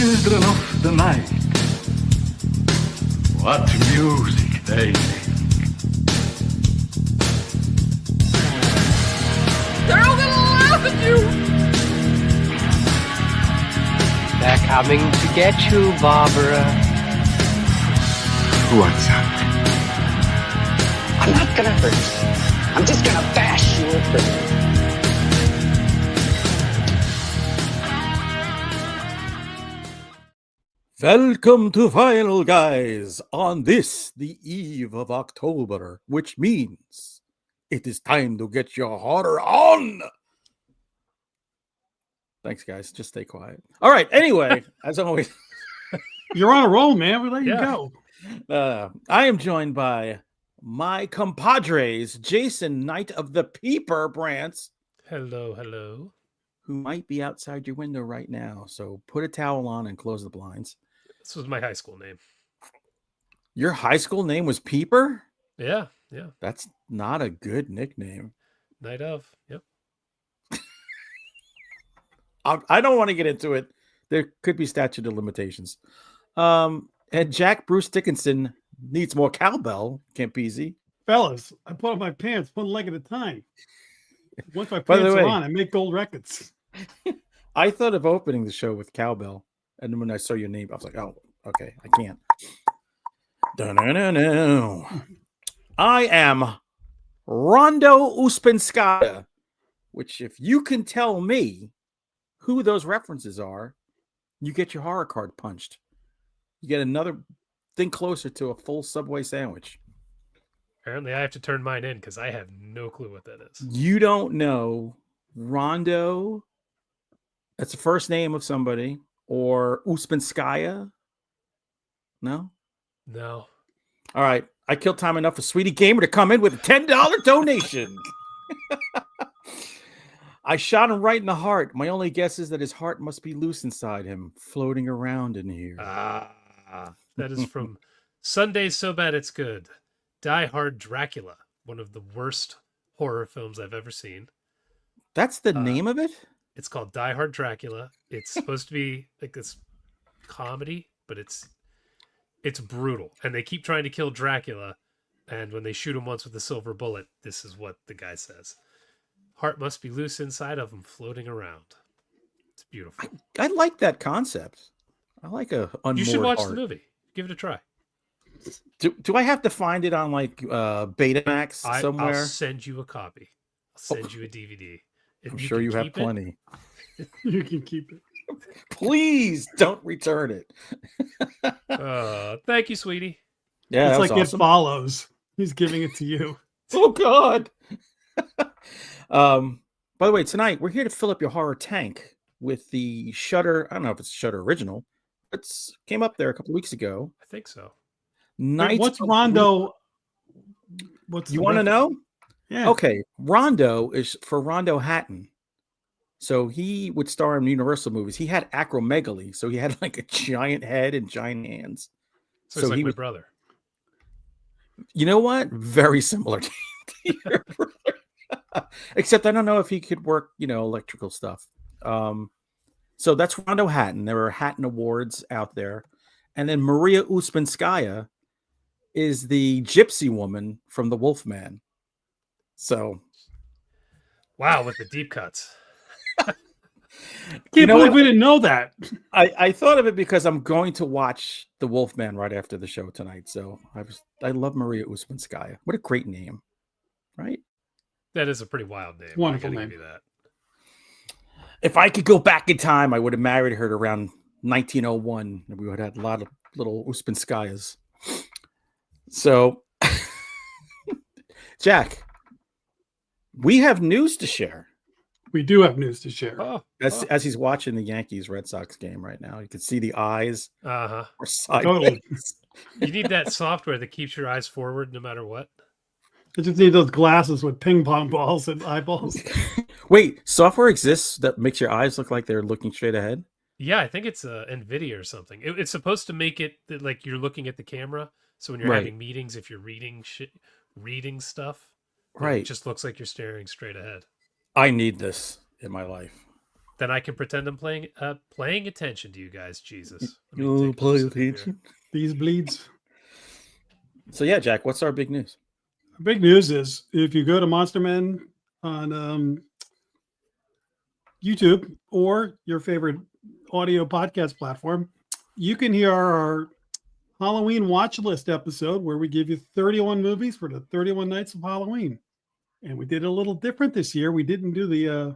children of the night, what music they make. They're all gonna laugh at you! They're coming to get you, Barbara. What's up? I'm not gonna hurt you. I'm just gonna bash you a bit. Welcome to Final Guys on this, the eve of October, which means it is time to get your horror on. Thanks, guys. Just stay quiet. All right. Anyway, as always, you're on a roll, man. We let you go. I am joined by my compadres, Jason, Knight of the Peeper Brants. Hello, hello. Who might be outside your window right now. So put a towel on and close the blinds. This was my high school name. Your high school name was Peeper? Yeah. That's not a good nickname. Night of, yep. I don't want to get into it. There could be statute of limitations. And Jack Bruce Dickinson needs more cowbell, Campese. Fellas, I put on my pants one leg at a time. Once my pants are on, I make gold records. I thought of opening the show with cowbell. And then when I saw your name, I was like, oh, okay, I can't. No. I am Rondo Uspenskaya, which if you can tell me who those references are, you get your horror card punched. You get another thing closer to a full Subway sandwich. Apparently, I have to turn mine in because I have no clue what that is. You don't know Rondo? That's the first name of somebody. Or Uspenskaya? No? No. All right. I killed time enough for Sweetie Gamer to come in with a $10 donation. I shot him right in the heart. My only guess is that his heart must be loose inside him, floating around in here. That is from Sunday's So Bad It's Good. Die Hard Dracula, one of the worst horror films I've ever seen. That's the name of it? It's called Die Hard Dracula. It's supposed to be like this comedy, but it's brutal. And they keep trying to kill Dracula. And when they shoot him once with a silver bullet, this is what the guy says. Heart must be loose inside of him, floating around. It's beautiful. I like that concept. I like a unmoored You should watch heart. the movie. Give it a try. Do I have to find it on like Betamax somewhere? I'll send you a copy. I'll send you a DVD. I'm sure you have plenty. You can keep it. Please don't return it. Thank you, sweetie. Yeah, it's like awesome. It follows. He's giving it to you. Oh God. By the way, tonight we're here to fill up your horror tank with the Shudder. I don't know if it's Shudder original. It's came up there a couple weeks ago. I think so. What's Rondo? You want to know? Yeah. Okay. Rondo is for Rondo Hatton. So he would star in Universal movies. He had acromegaly, so he had like a giant head and giant hands. So he's like my brother. You know what? Very similar to your brother. Except I don't know if he could work, electrical stuff. So that's Rondo Hatton. There are Hatton Awards out there. And then Maria Uspenskaya is the gypsy woman from The Wolfman. So. Wow, with the deep cuts. Can't believe we didn't know that. I thought of it because I'm going to watch The Wolfman right after the show tonight. So I love Maria Uspenskaya. What a great name, right? That is a pretty wild name. Wonderful name. Give you that. If I could go back in time, I would have married her around 1901. And we would have had a lot of little Uspenskayas. So, Jack, we have news to share. We do have news to share. As he's watching the Yankees Red Sox game right now, you can see the eyes. Uh-huh. Are sideways. Totally. You need that software that keeps your eyes forward no matter what. I just need those glasses with ping pong balls and eyeballs. Wait, software exists that makes your eyes look like they're looking straight ahead? Yeah, I think it's NVIDIA or something. It's supposed to make it that, like you're looking at the camera. So when you're having meetings, if you're reading stuff, right, it just looks like you're staring straight ahead. I need this in my life. then I can pretend I'm paying attention to you guys. Jesus. Let me You take a play sip here. attention. These bleeds. So yeah, Jack, what's our big news? Big news is if you go to Monster Men on YouTube or your favorite audio podcast platform, you can hear our Halloween watch list episode where we give you 31 movies for the 31 nights of Halloween. And we did it a little different this year. We didn't do the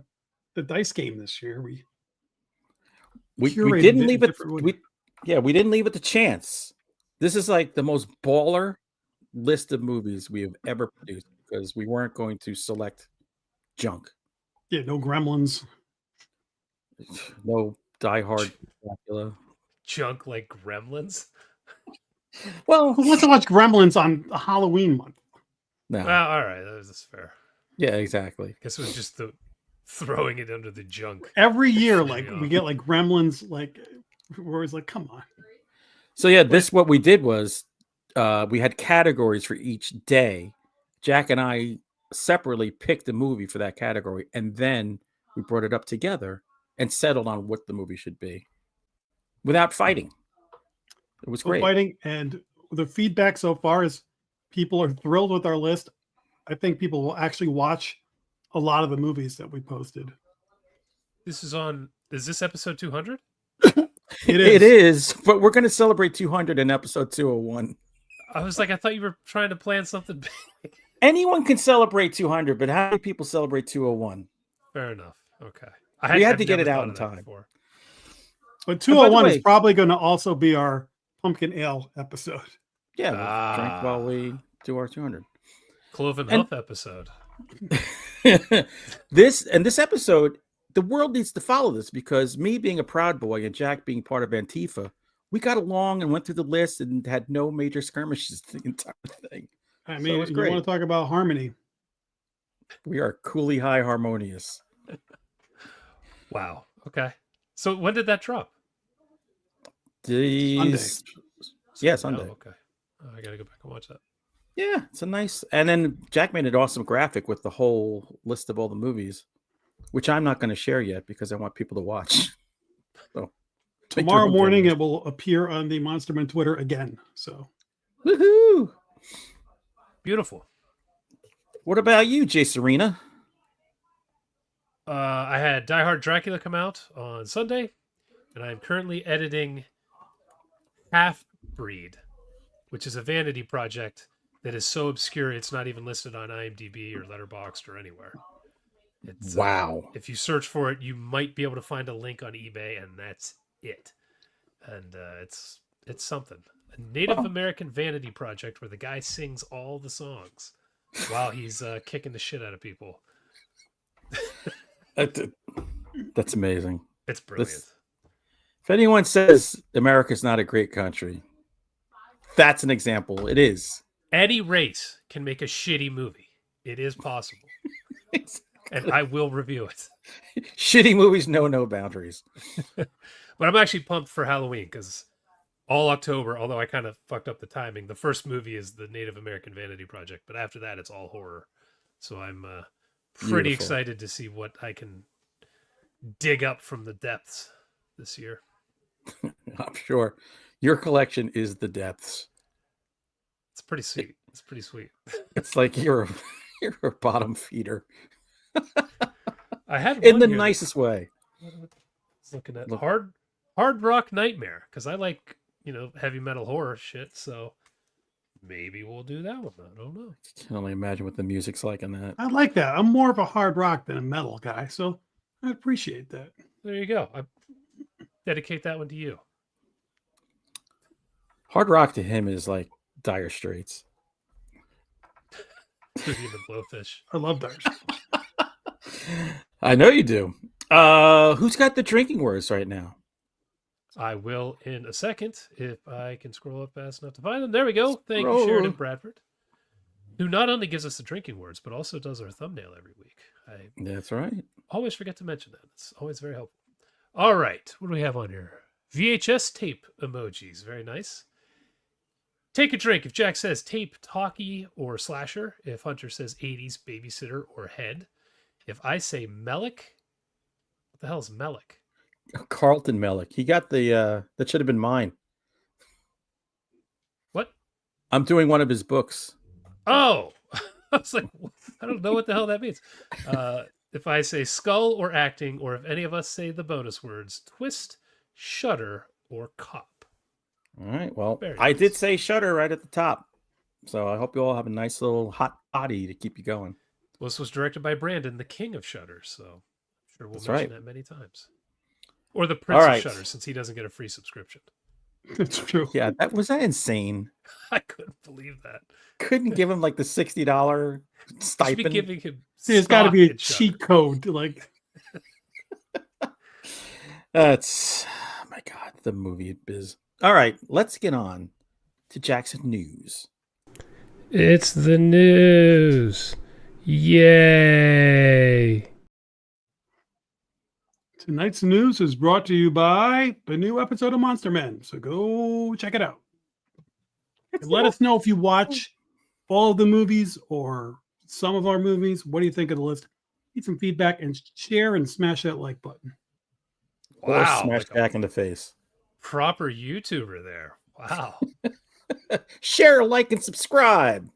dice game this year. We didn't leave it. We didn't leave it to chance. This is like the most baller list of movies we have ever produced because we weren't going to select junk. Yeah, no Gremlins. No Die Hard Dracula. Junk like Gremlins. Well, Who wants to watch Gremlins on a Halloween month? no. Well, all right, that's fair. Yeah, exactly. Guess it was just the throwing it under the junk. Every year, There like you go. we get like Gremlins, like we're always like, come on. So yeah, what we did was we had categories for each day. Jack and I separately picked a movie for that category, and then we brought it up together and settled on what the movie should be without fighting. It was great. Fighting, and the feedback so far is people are thrilled with our list. I think people will actually watch a lot of the movies that we posted. Is this episode 200? It is, but we're going to celebrate 200 in episode 201. I was like, I thought you were trying to plan something big. Anyone can celebrate 200, but how many people celebrate 201? Fair enough. Okay. We had I've to get never it out thought in of that time. before. But 201 way- is probably going to also be our pumpkin ale episode. Yeah, we'll drink while we do our 200. Cloven And- Hoof episode. This episode, the world needs to follow this because me being a Proud Boy and Jack being part of Antifa, we got along and went through the list and had no major skirmishes the entire thing. I So mean, it's you great. want to talk about harmony. We are coolly high harmonious. Wow. Okay. So when did that drop? These, yeah, Sunday. Oh, okay. Oh, I gotta go back and watch that. Yeah, it's a nice. And then Jack made an awesome graphic with the whole list of all the movies, which I'm not going to share yet because I want people to watch. So take your Tomorrow own morning, journey. it will appear on the Monsterman Twitter again. So Woohoo! Beautiful. What about you, Jay Serena? I had Die Hard Dracula come out on Sunday, and I am currently editing Half Breed, which is a vanity project that is so obscure it's not even listed on IMDb or Letterboxd or anywhere. It's, Wow. if you search for it, you might be able to find a link on eBay, and that's it. And it's something. A Native American vanity project where the guy sings all the songs while he's kicking the shit out of people. That's amazing. It's brilliant. If anyone says America's not a great country, that's an example. It is. Any race can make a shitty movie. It is possible. And I will review it. Shitty movies know no boundaries. But I'm actually pumped for Halloween because all October, although I kind of fucked up the timing, the first movie is the Native American Vanity Project. But after that, it's all horror. So I'm pretty Beautiful. excited to see what I can dig up from the depths this year. I'm sure your collection is the depths. It's pretty sweet. It's pretty sweet. It's like you're a bottom feeder I had in one the here that nicest way. I was looking at Look. hard rock nightmare because I like heavy metal horror shit. So maybe we'll do that one. I don't know. I can only imagine what the music's like in that. I like that. I'm more of a hard rock than a metal guy, so I appreciate that. There you go. I dedicate that one to you. Hard rock to him is like Dire Straits. Tootie and the Blowfish. I love those. I know you do. Who's got the drinking words right now? I will in a second if I can scroll up fast enough to find them. There we go. Thank Scroll. you, Sheridan Bradford, who not only gives us the drinking words but also does our thumbnail every week. I That's right. always forget to mention that. It's always very helpful. All right. What do we have on here? VHS tape emojis. Very nice. Take a drink if Jack says tape, talkie, or slasher. If Hunter says 80s, babysitter, or head. If I say Mellick, what the hell's Mellick? Carlton Mellick. He got the that should have been mine. What? I'm doing one of his books. Oh, I was like, I don't know what the hell that means. If I say skull or acting, or if any of us say the bonus words, twist, shudder, or cop. All right. Well, Very I nice. did say Shudder right at the top. So I hope you all have a nice little hot body to keep you going. Well, this was directed by Brandon, the king of Shudder, so I'm sure we'll That's mention right. that many times. Or the prince All right. of Shudder, since he doesn't get a free subscription. That's true. Yeah, was that insane? I couldn't believe that. Couldn't give him like the $60 You should be stipend. giving him See, there's got to stock be a in Shudder. cheat code. Like, That's my God, the movie biz. All right, let's get on to Jackson News. It's the news. Yay. tonight's news is brought to you by the new episode of Monster Men. So go check it out. And let us know if you watch all of the movies or some of our movies. What do you think of the list? Need some feedback and share and smash that like button. Or Wow. smash Like a Jack in the face. proper YouTuber there. Wow. Share, like, and subscribe.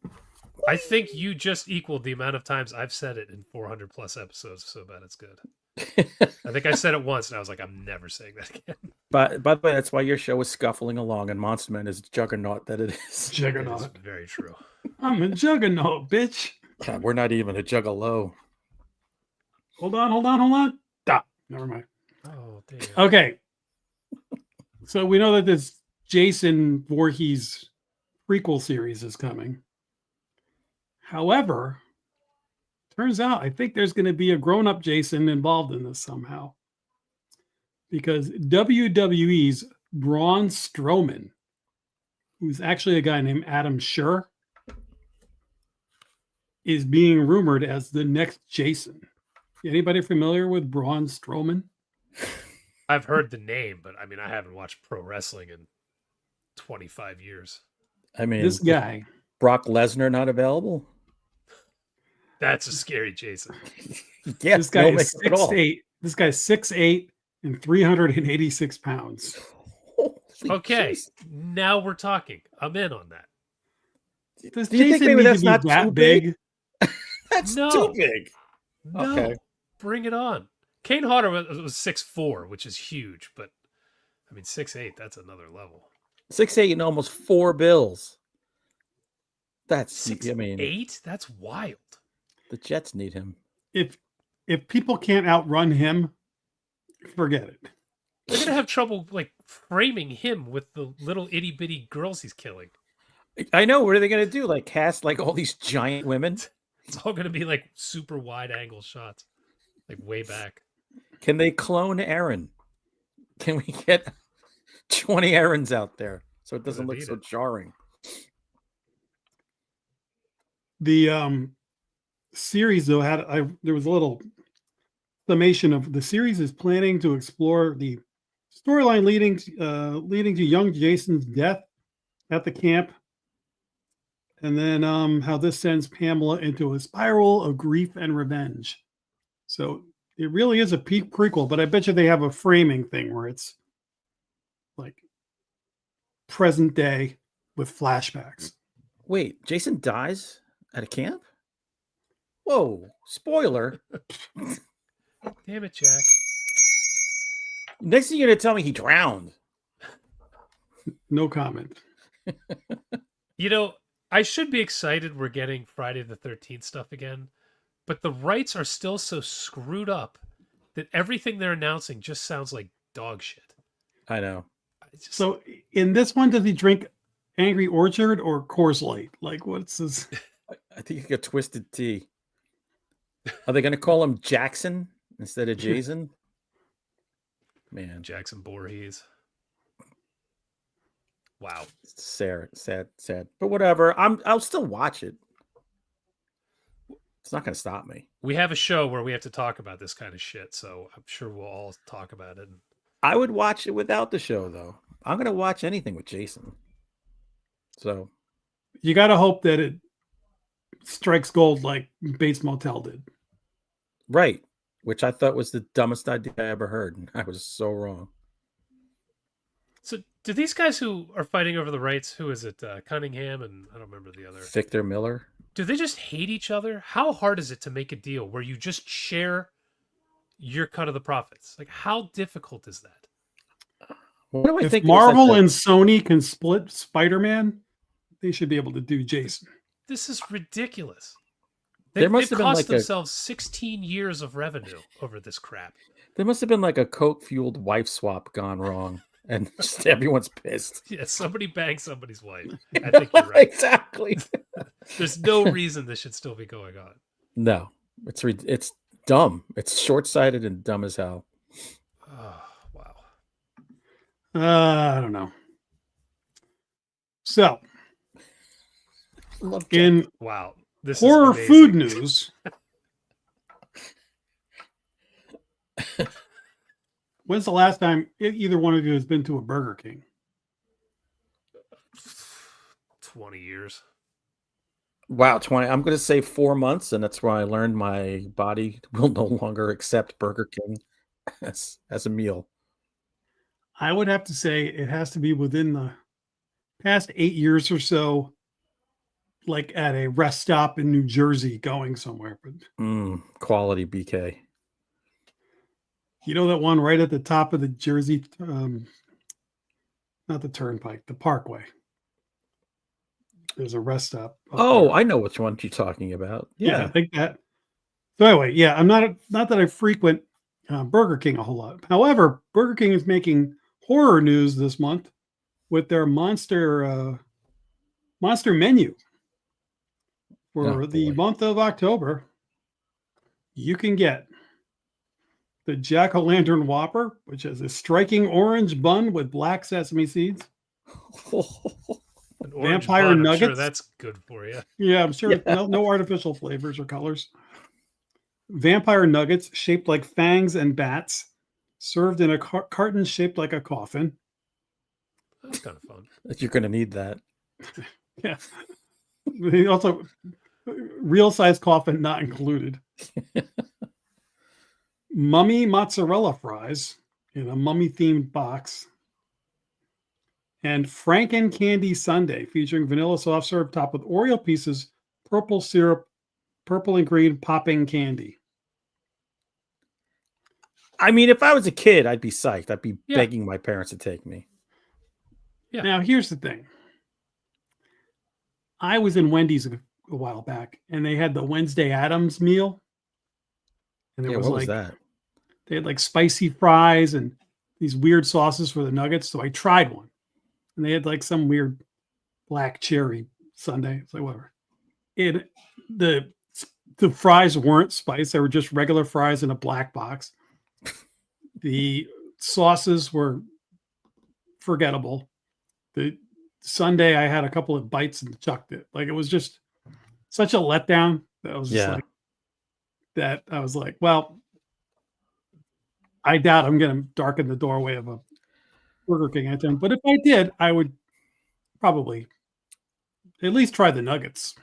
I think you just equaled the amount of times I've said it in 400 plus episodes. So bad it's good. I think I said it once and I was like, I'm never saying that again. But by the way, that's why your show is scuffling along, and Monster Man is the juggernaut that it is. It's Juggernaut. very true. I'm a juggernaut, bitch. God, we're not even a juggalo. Hold on. Stop. Never mind. Oh, damn. Okay. So we know that this Jason Voorhees prequel series is coming. However, turns out I think there's going to be a grown-up Jason involved in this somehow. Because WWE's Braun Strowman, who's actually a guy named Adam Scherr, is being rumored as the next Jason. Anybody familiar with Braun Strowman? I've heard the name, but I mean, I haven't watched pro wrestling in 25 years. I mean, This guy. Brock Lesnar not available? That's a scary Jason. Yeah, This guy no is makeup at all. 6'8". This guy's 6'8" and 386 pounds. Holy Okay, jeez. now we're talking. I'm in on that. Does Do you think Jason maybe need that's to be not that too big? That's No. too big. No, Okay. bring it on. Kane Hodder was 6'4", which is huge, but I mean 6'8", that's another level. 6'8" and almost 4 bills. That's 6'8", that's wild. the Jets need him. If people can't outrun him, forget it. They're gonna have trouble like framing him with the little itty bitty girls he's killing. I know. What are they going to do? Like cast like all these giant women? It's all gonna be like super wide angle shots, like way back. Can they clone Aaron? Can we get 20 Aarons out there so it doesn't look beat so it. jarring? The series though there was a little summation of the series is planning to explore the storyline leading to young Jason's death at the camp, and then how this sends Pamela into a spiral of grief and revenge. So it really is a peak prequel, but I bet you they have a framing thing where it's like present day with flashbacks. Wait, Jason dies at a camp? Whoa, spoiler. Damn it, Jack. Next thing you're going to tell me he drowned. No comment. You know, I should be excited we're getting Friday the 13th stuff again, but the rights are still so screwed up that everything they're announcing just sounds like dog shit. I know. So in this one, does he drink Angry Orchard or Coors Light? Like, what's his? I think he got twisted tea. Are they going to call him Jackson instead of Jason? Man, Jackson Voorhees. Wow. sad. But whatever. I'll still watch it. It's not going to stop me. We have a show where we have to talk about this kind of shit, so I'm sure we'll all talk about it. I would watch it without the show, though. I'm going to watch anything with Jason. So You got to hope that it strikes gold like Bates Motel did. right. which I thought was the dumbest idea I ever heard. And I was so wrong. So, do these guys who are fighting over the rights, who is it? Cunningham and I don't remember the other. Victor Miller. Do they just hate each other? How hard is it to make a deal where you just share your cut of the profits? Like, how difficult is that? What do I If think? Marvel and Sony can split Spider-Man, they should be able to do Jason. This is ridiculous. There must They've have been cost like themselves 16 years of revenue over this crap. There must have been like a coke-fueled wife swap gone wrong, and just everyone's pissed. Yeah, somebody banged somebody's wife. I think you're right. Exactly. There's no reason this should still be going on. No, it's dumb. It's short-sighted and dumb as hell. Oh, wow. I don't know. So, in Wow. This horror is amazing. food news, when's the last time either one of you has been to a Burger King? 20 years. Wow, 20. I'm going to say 4 months, and that's where I learned my body will no longer accept Burger King as a meal. I would have to say it has to be within the past 8 years or so, like at a rest stop in New Jersey going somewhere. But Quality BK. you know that one right at the top of the Jersey, not the Turnpike, the Parkway. There's a rest stop. Oh, I know which one you're talking about. Yeah, I think that. So anyway, yeah, I'm not that I frequent Burger King a whole lot. However, Burger King is making horror news this month with their monster menu for the month of October. You can get the Jack-o'-lantern Whopper, which has a striking orange bun with black sesame seeds. An orange Vampire bun, I'm nuggets. sure that's good for you. Yeah, I'm sure. Yeah. No artificial flavors or colors. Vampire nuggets shaped like fangs and bats, served in a carton shaped like a coffin. That's kind of fun. You're going to need that. Yeah. They also, real size coffin not included. Mummy mozzarella fries in a mummy themed box. And Franken Candy Sundae featuring vanilla soft serve topped with Oreo pieces, purple syrup, purple and green popping candy. I mean, if I was a kid, I'd be psyched. I'd be begging my parents to take me. Yeah. Now, here's the thing. I was in Wendy's a while back, and they had the Wednesday Addams meal. And there What was that? They had like spicy fries and these weird sauces for the nuggets. So I tried one. And they had like some weird black cherry sundae. It's like whatever. The fries weren't spiced. They were just regular fries in a black box. The sauces were forgettable. The sundae, I had a couple of bites and chucked it. Like it was just such a letdown. That was just like that. I was like, well, I doubt I'm going to darken the doorway of a Burger King item. But if I did, I would probably at least try the nuggets.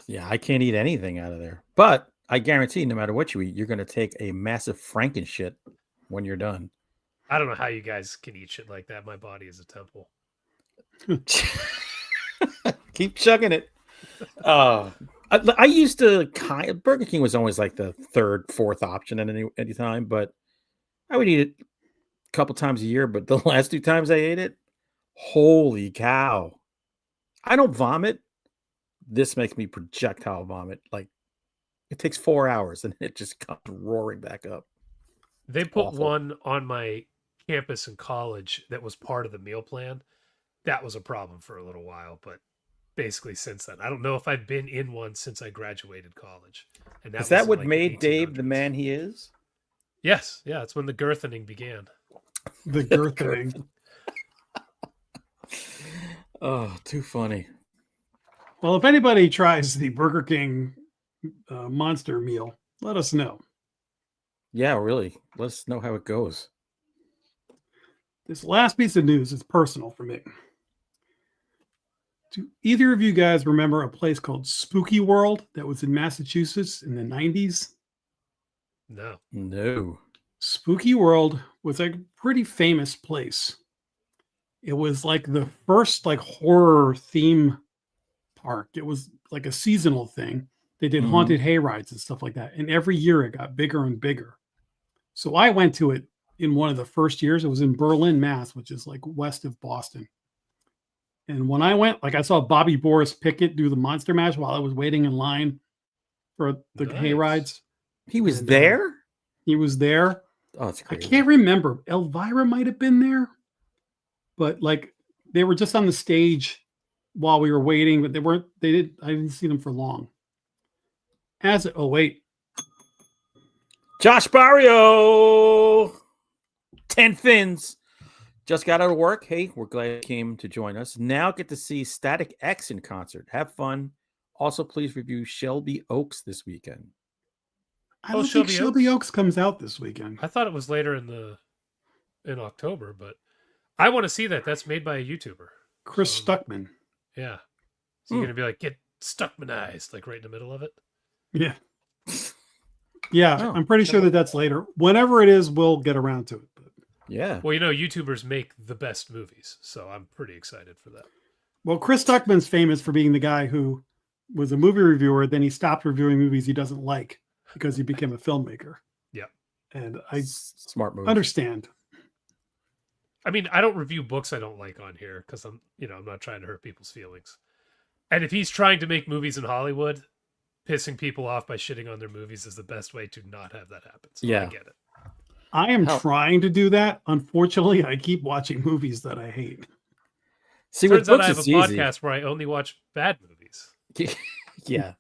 Yeah, I can't eat anything out of there. But I guarantee no matter what you eat, you're going to take a massive Franken shit when you're done. I don't know how you guys can eat shit like that. My body is a temple. Keep chugging it. I used to Burger King was always like the third, fourth option at any time, but I would eat it a couple times a year. But the last 2 times I ate it, holy cow! I don't vomit. This makes me projectile vomit. Like it takes 4 hours and it just comes roaring back up. They put one on my campus in college that was part of the meal plan. That was a problem for a little while, but basically since then, I don't know if I've been in one since I graduated college. And is that what made Dave the man he is? Yes. Yeah. It's when the girthening began. The girthening. Oh, too funny. Well, if anybody tries the Burger King monster meal, let us know. Yeah, really. Let us know how it goes. This last piece of news is personal for me. Do either of you guys remember a place called Spooky World that was in Massachusetts in the 90s? No. No. Spooky World was a pretty famous place. It was like the first like horror theme park. It was like a seasonal thing. They did haunted hay rides and stuff like that. And every year it got bigger and bigger. So I went to it in one of the first years. It was in Berlin, Mass, which is like west of Boston. And when I went, like I saw Bobby Boris Pickett do the Monster Mash while I was waiting in line for the hay rides. He was there? He was there. Oh, it's crazy. I can't remember. Elvira might have been there. But like they were just on the stage while we were waiting, but I didn't see them for long. Wait. Josh Barrio, 10 fins. Just got out of work. Hey, we're glad you came to join us. Now get to see Static X in concert. Have fun. Also, please review Shelby Oaks this weekend. I don't think Shelby Oaks comes out this weekend. I thought it was later in October, but I want to see that. That's made by a YouTuber. Chris Stuckman. Yeah. So you're going to be like, get Stuckmanized, like right in the middle of it? Yeah. Yeah, I'm pretty sure that's later. Whenever it is, we'll get around to it. But. Yeah. Well, YouTubers make the best movies, so I'm pretty excited for that. Well, Chris Stuckman's famous for being the guy who was a movie reviewer, then he stopped reviewing movies he doesn't like because he became a filmmaker. Yeah. And I smart move. Understand. I mean, I don't review books I don't like on here because I'm not trying to hurt people's feelings. And if he's trying to make movies in Hollywood, pissing people off by shitting on their movies is the best way to not have that happen. So I get it. I am trying to do that. Unfortunately, I keep watching movies that I hate. See, turns with out I books, have a it's easy. podcast where I only watch bad movies. Yeah.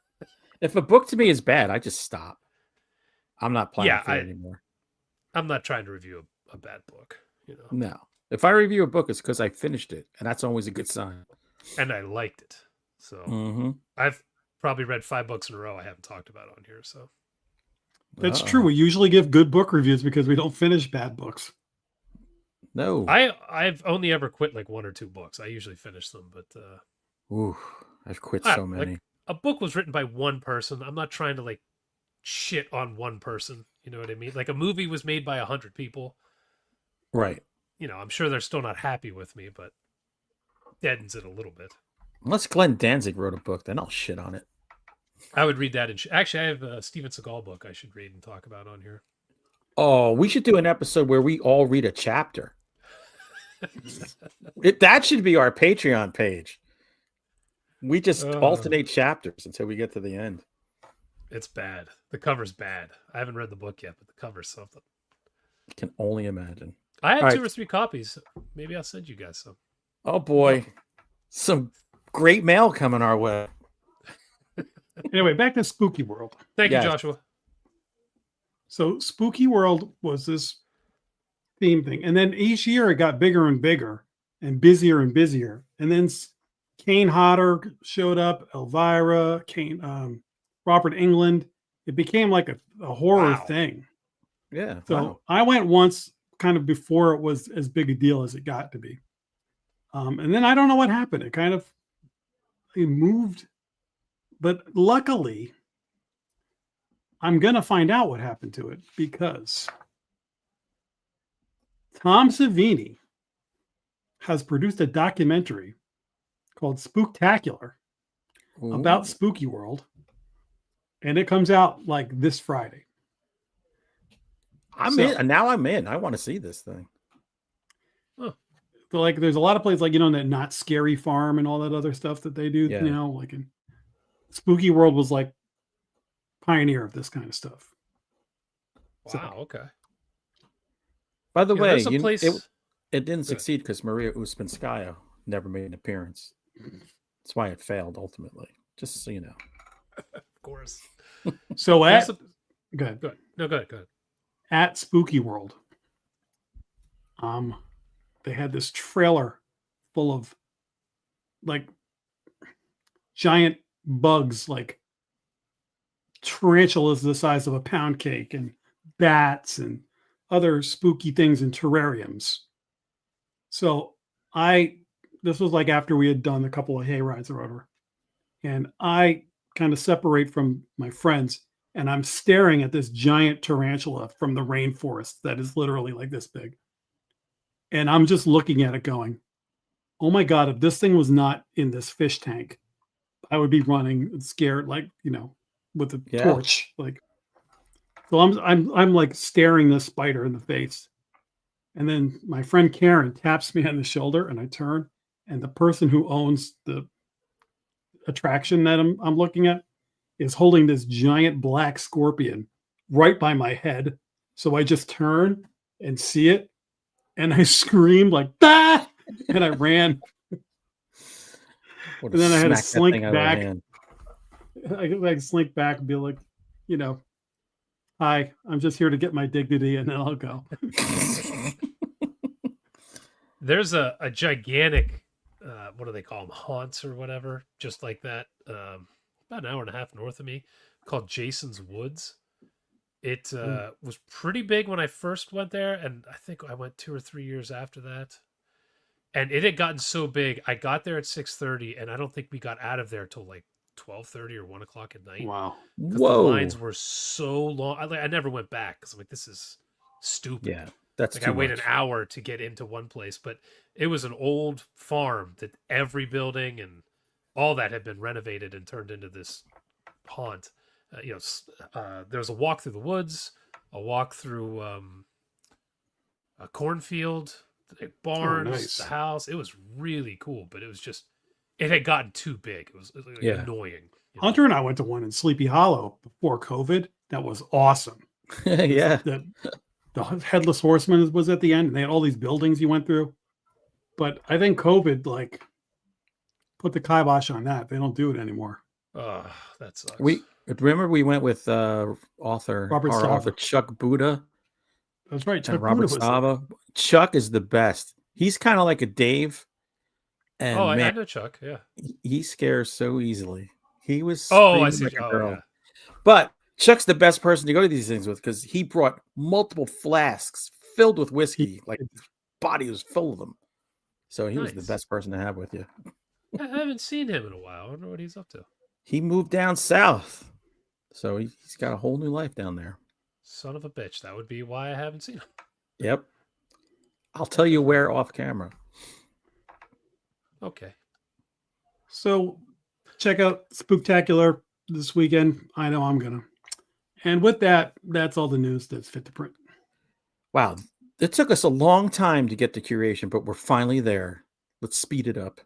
If a book to me is bad, I just stop. I'm not planning for it anymore. I'm not trying to review a bad book. No. If I review a book, it's because I finished it, and that's always a good sign. And I liked it. So I've probably read 5 books in a row I haven't talked about on here. So that's true. We usually give good book reviews because we don't finish bad books. No. I've only ever quit like 1 or 2 books. I usually finish them, but I've quit so many. Like, a book was written by one person. I'm not trying to like shit on one person. You know what I mean? Like a movie was made by 100 people. Right. I'm sure they're still not happy with me, but deadens it a little bit. Unless Glenn Danzig wrote a book, then I'll shit on it. I would read that. Actually, I have a Steven Seagal book I should read and talk about on here. Oh, we should do an episode where we all read a chapter. That should be our Patreon page. We just alternate chapters until we get to the end. It's bad. The cover's bad. I haven't read the book yet, but the cover's something. I can only imagine. I had 2 or 3 copies. Maybe I'll send you guys some. Oh boy. Some great mail coming our way. Anyway, back to Spooky World. Thank you, Joshua. So Spooky World was this theme thing. And then each year it got bigger and bigger and busier and busier. And then Kane Hodder showed up, Elvira, Robert Englund. It became like a horror thing. Yeah. So I went once kind of before it was as big a deal as it got to be. And then I don't know what happened. It moved. But luckily, I'm going to find out what happened to it because Tom Savini has produced a documentary called Spooktacular about Spooky World. And it comes out like this Friday. I'm in. Now I'm in. I want to see this thing. So like there's a lot of places like, that Not Scary Farm and all that other stuff that they do now. Like in Spooky World was like pioneer of this kind of stuff. Wow. Okay. By the way, place... it didn't succeed because Maria Uspinskaya never made an appearance. That's why it failed ultimately. Just so you know. Of course. So go ahead. No, go ahead. At Spooky World, they had this trailer full of like giant bugs, like tarantulas the size of a pound cake, and bats and other spooky things in terrariums. So this was like after we had done a couple of hay rides or whatever, and I kind of separate from my friends and I'm staring at this giant tarantula from the rainforest that is literally like this big. And I'm just looking at it going, oh my God, if this thing was not in this fish tank, I would be running scared, like, with a torch. Like, so I'm like staring this spider in the face. And then my friend Karen taps me on the shoulder and I turn, and the person who owns the attraction that I'm looking at is holding this giant black scorpion right by my head. So I just turn and see it, and I screamed like, ah! And I ran. And then I had to slink back. I slink back and be like, hi, I'm just here to get my dignity, and then I'll go. There's a gigantic, what do they call them, haunts or whatever, just like that, about an hour and a half north of me, called Jason's Woods. It was pretty big when I first went there, and I think I went 2 or 3 years after that. And it had gotten so big, I got there at 6:30, and I don't think we got out of there till like 12:30 or 1 o'clock at night. Wow. Because the lines were so long. I never went back because I'm like, this is stupid. Yeah, that's like I waited an hour to get into one place, but it was an old farm that every building and all that had been renovated and turned into this haunt. There's a walk through the woods, a walk through a cornfield, the barns, the house. It was really cool, but it had gotten too big. It was annoying. Hunter and I went to one in Sleepy Hollow before COVID. That was awesome. Yeah. The Headless Horseman was at the end, and they had all these buildings you went through. But I think COVID put the kibosh on that. They don't do it anymore. Oh, that sucks. Remember we went with author Chuck Buda. That's right. Chuck and Robert Sava. Chuck is the best. He's kind of like a Dave. And I know Chuck. Yeah, he scares so easily. He was I see. Like a girl. girl. Yeah. But Chuck's the best person to go to these things with because he brought multiple flasks filled with whiskey. Like his body was full of them. So he was the best person to have with you. I haven't seen him in a while. I wonder what he's up to. He moved down south. So he's got a whole new life down there. Son of a bitch. That would be why I haven't seen him. Yep. I'll tell you where off camera. Okay. So check out Spooktacular this weekend. I know I'm going to. And with that, that's all the news that's fit to print. Wow. It took us a long time to get to curation, but we're finally there. Let's speed it up.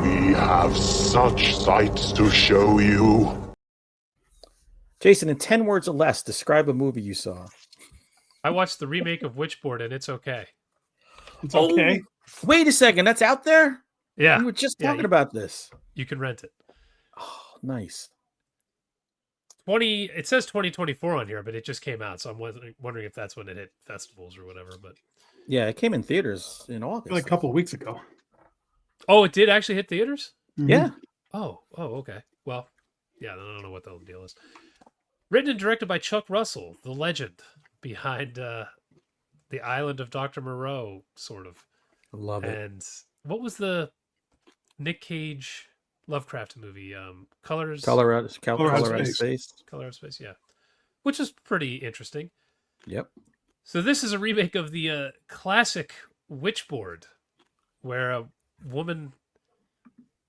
We have such sights to show you. Jason, in 10 words or less, describe a movie you saw. I watched the remake of Witchboard, and it's okay. It's okay. Wait a second. That's out there? Yeah. We were just talking about this. You can rent it. Oh, nice. It says 2024 on here, but it just came out, so I'm wondering if that's when it hit festivals or whatever. But yeah, it came in theaters in August. Like a couple of weeks ago. Oh, it did actually hit theaters? Mm-hmm. Yeah. Oh, okay. Well, yeah, I don't know what the deal is. Written and directed by Chuck Russell, the legend behind The Island of Dr. Moreau, sort of. Love it. And what was the Nick Cage Lovecraft movie? Color Out of Space. Color Out of Space, yeah. Which is pretty interesting. Yep. So this is a remake of the classic Witchboard, where a woman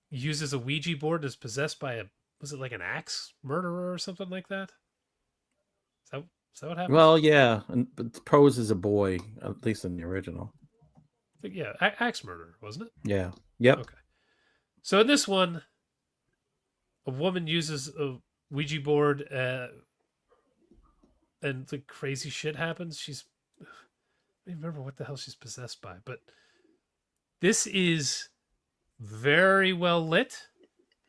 uses a Ouija board and is possessed by was it like an axe murderer or something like that? Is that what happened? Well, yeah. But Pose is a boy, at least in the original. Yeah, axe murderer, wasn't it? Yeah. Yep. Okay. So in this one, a woman uses a Ouija board and the crazy shit happens. I don't remember what the hell she's possessed by, but this is very well lit.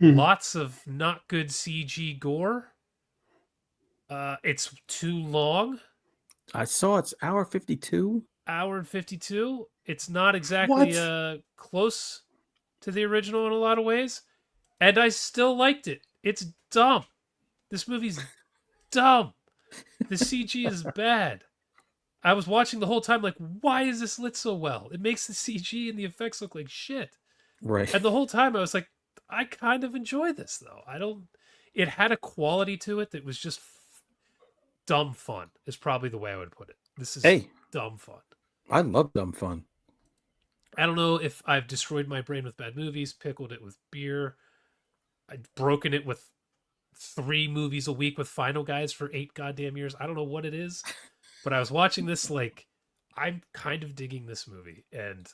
Lots of not good CG gore. It's too long. I saw it's hour 52. Hour and 52. It's not exactly close to the original in a lot of ways. And I still liked it. It's dumb. This movie's dumb. The CG is bad. I was watching the whole time like, why is this lit so well? It makes the CG and the effects look like shit. Right. And the whole time I was like, I kind of enjoy this though. I don't. It had a quality to it that was just dumb fun. Is probably the way I would put it. This is Hey, dumb fun. I love dumb fun. I don't know if I've destroyed my brain with bad movies, pickled it with beer, I've broken it with 3 movies a week with Final Guys for 8 goddamn years. I don't know what it is, but I was watching this like I'm kind of digging this movie, and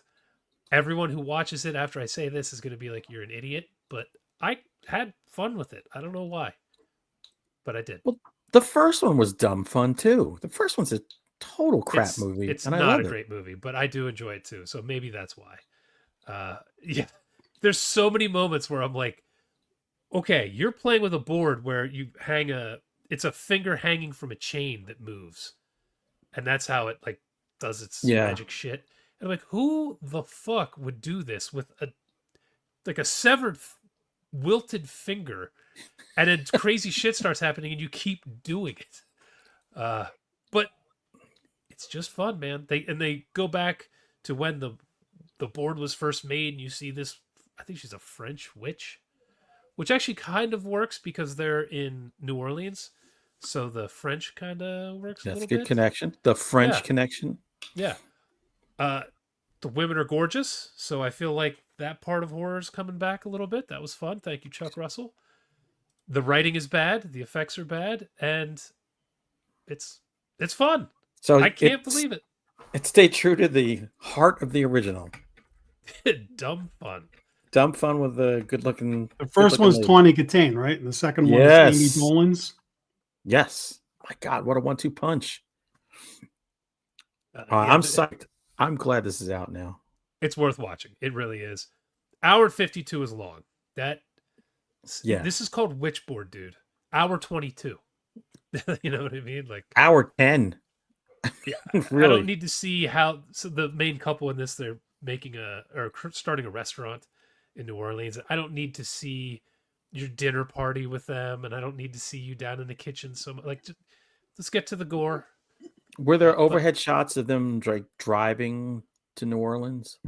everyone who watches it after I say this is going to be like, "You're an idiot," but I had fun with it. I don't know why, but I did. Well, the first one was dumb fun too. The first one's a total crap movie. It's and I not love a it. great movie, but I do enjoy it too. So maybe that's why. Yeah, there's so many moments where I'm like, okay, you're playing with a board where you hang it's a finger hanging from a chain that moves, and that's how it like does its magic shit. And I'm like, who the fuck would do this with a severed, wilted finger, and then crazy shit starts happening, and you keep doing it. But it's just fun, man. They go back to when the board was first made, and you see this. I think she's a French witch, which actually kind of works because they're in New Orleans, so the French kind of works. That's a a little good bit. connection. The French connection. Yeah. The women are gorgeous, so I feel like that part of horror is coming back a little bit. That was fun. Thank you, Chuck Russell. The writing is bad, the effects are bad, and it's fun. So I can't believe it. It stayed true to the heart of the original. Dumb fun. Dumb fun with the good-looking. The first one's Tawny Katane, right? And the second one is Amy Dolan's. Yes. My God, what a 1-2 punch! I'm psyched. I'm glad this is out now. It's worth watching. It really is. Hour 52 is long. This is called Witchboard, dude. Hour 22. You know what I mean? Like hour 10. Yeah. Really? I don't need to see how. So the main couple in this, they're starting a restaurant in New Orleans. I don't need to see your dinner party with them, and I don't need to see you down in the kitchen. So like, let's get to the gore. Were there overhead shots of them like driving to New Orleans?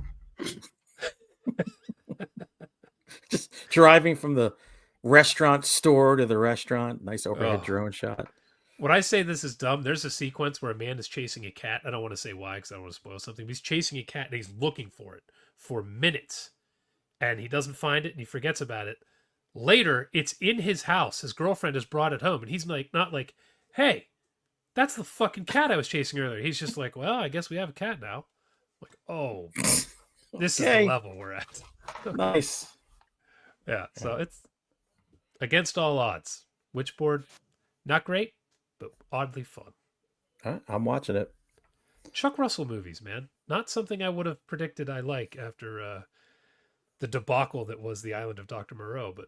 Just driving from the restaurant store to the restaurant. Nice overhead drone shot. When I say this is dumb, there's a sequence where a man is chasing a cat. I don't want to say why because I don't want to spoil something. But he's chasing a cat and he's looking for it for minutes. And he doesn't find it and he forgets about it. Later, it's in his house. His girlfriend has brought it home. And he's like, not like, hey, that's the fucking cat I was chasing earlier. He's just like, well, I guess we have a cat now. Like, oh, this is the level we're at. Nice. Yeah, so it's against all odds. Witchboard, not great, but oddly fun. I'm watching it. Chuck Russell movies, man. Not something I would have predicted I like after the debacle that was The Island of Dr. Moreau, but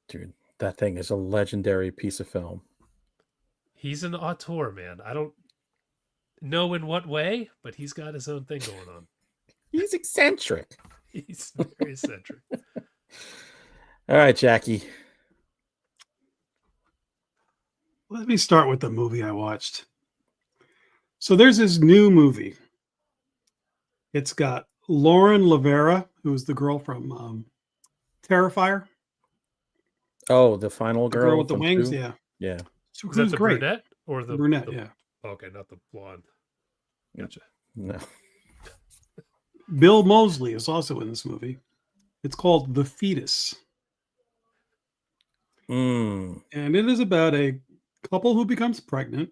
dude, that thing is a legendary piece of film. He's an auteur, man. I don't know in what way, but he's got his own thing going on. He's eccentric. He's very eccentric. All right, Jackie. Let me start with the movie I watched. So there's this new movie. It's got Lauren Lavera, who is the girl from Terrifier. Oh, the final The girl, girl with the wings, 2? yeah. Yeah. So Is that who's the great? brunette or the brunette? Yeah. Okay, not the blonde. Gotcha. No. Bill Moseley is also in this movie. It's called The Fetus. And it is about a couple who becomes pregnant.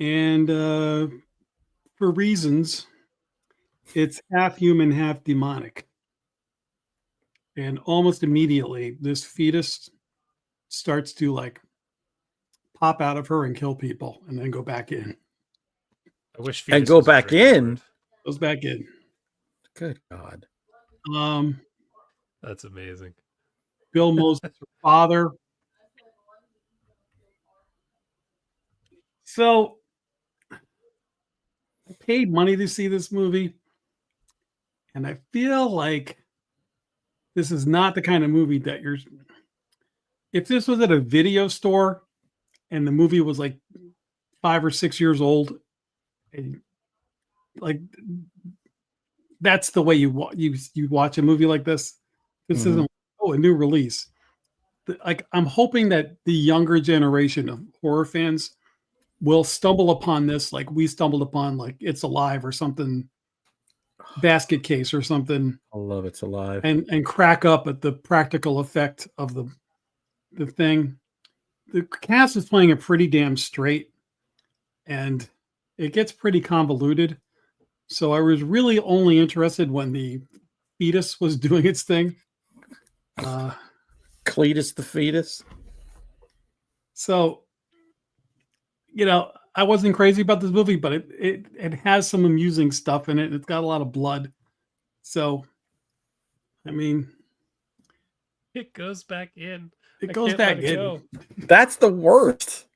And for reasons, it's half human, half demonic. And almost immediately, this fetus starts to like pop out of her and kill people and then go back in. I wish and go back in. Goes back in. Good God. That's amazing. Bill Moseley's father. So I paid money to see this movie, and I feel like this is not the kind of movie that you're. If this was at a video store and the movie was like 5 or 6 years old, and like that's the way you watch a movie like this. This Mhm. isn't a new release. Like I'm hoping that the younger generation of horror fans will stumble upon this like we stumbled upon like It's Alive or something, Basket Case or something, I love It's Alive. and crack up at the practical effect of the thing. The cast is playing it pretty damn straight, and it gets pretty convoluted. So I was really only interested when the fetus was doing its thing. Cletus the fetus. So, I wasn't crazy about this movie, but it has some amusing stuff in it. It's got a lot of blood. So, I mean, It goes back in. it I goes can't back let it in. go. That's the worst.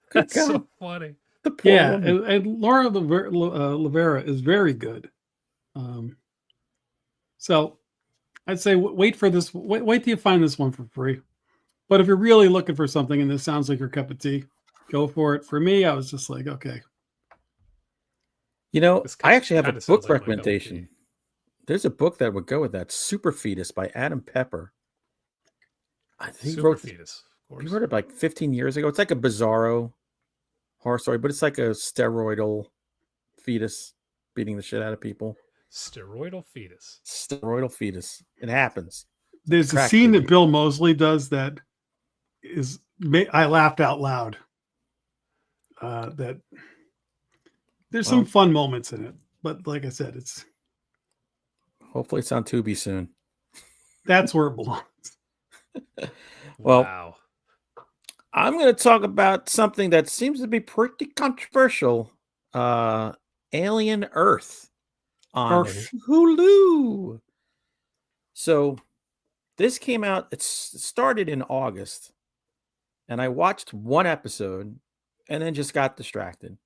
Good That's God. so funny. The poor Yeah, woman. and Laura Lavera is very good. So I'd say wait for this. Wait till you find this one for free. But if you're really looking for something and this sounds like your cup of tea, go for it. For me, I was just like, okay. This I actually have a kinda sounds book like my cup of recommendation. tea. There's a book that would go with that. Super Fetus by Adam Pepper. He Super wrote Fetus, of he course. wrote it like 15 years ago. It's like a bizarro horror story, but it's like a steroidal fetus beating the shit out of people. Steroidal fetus. Steroidal fetus. It happens. There's a Crack scene baby. that Bill Moseley does that I laughed out loud. That there's some Well- fun moments in it, but like I said, Hopefully it's on Tubi soon. that's where it belongs. Well, Wow. I'm going to talk about something that seems to be pretty controversial. Alien Earth on Earth. Hulu. So this came out, it started in August, and I watched one episode and then just got distracted.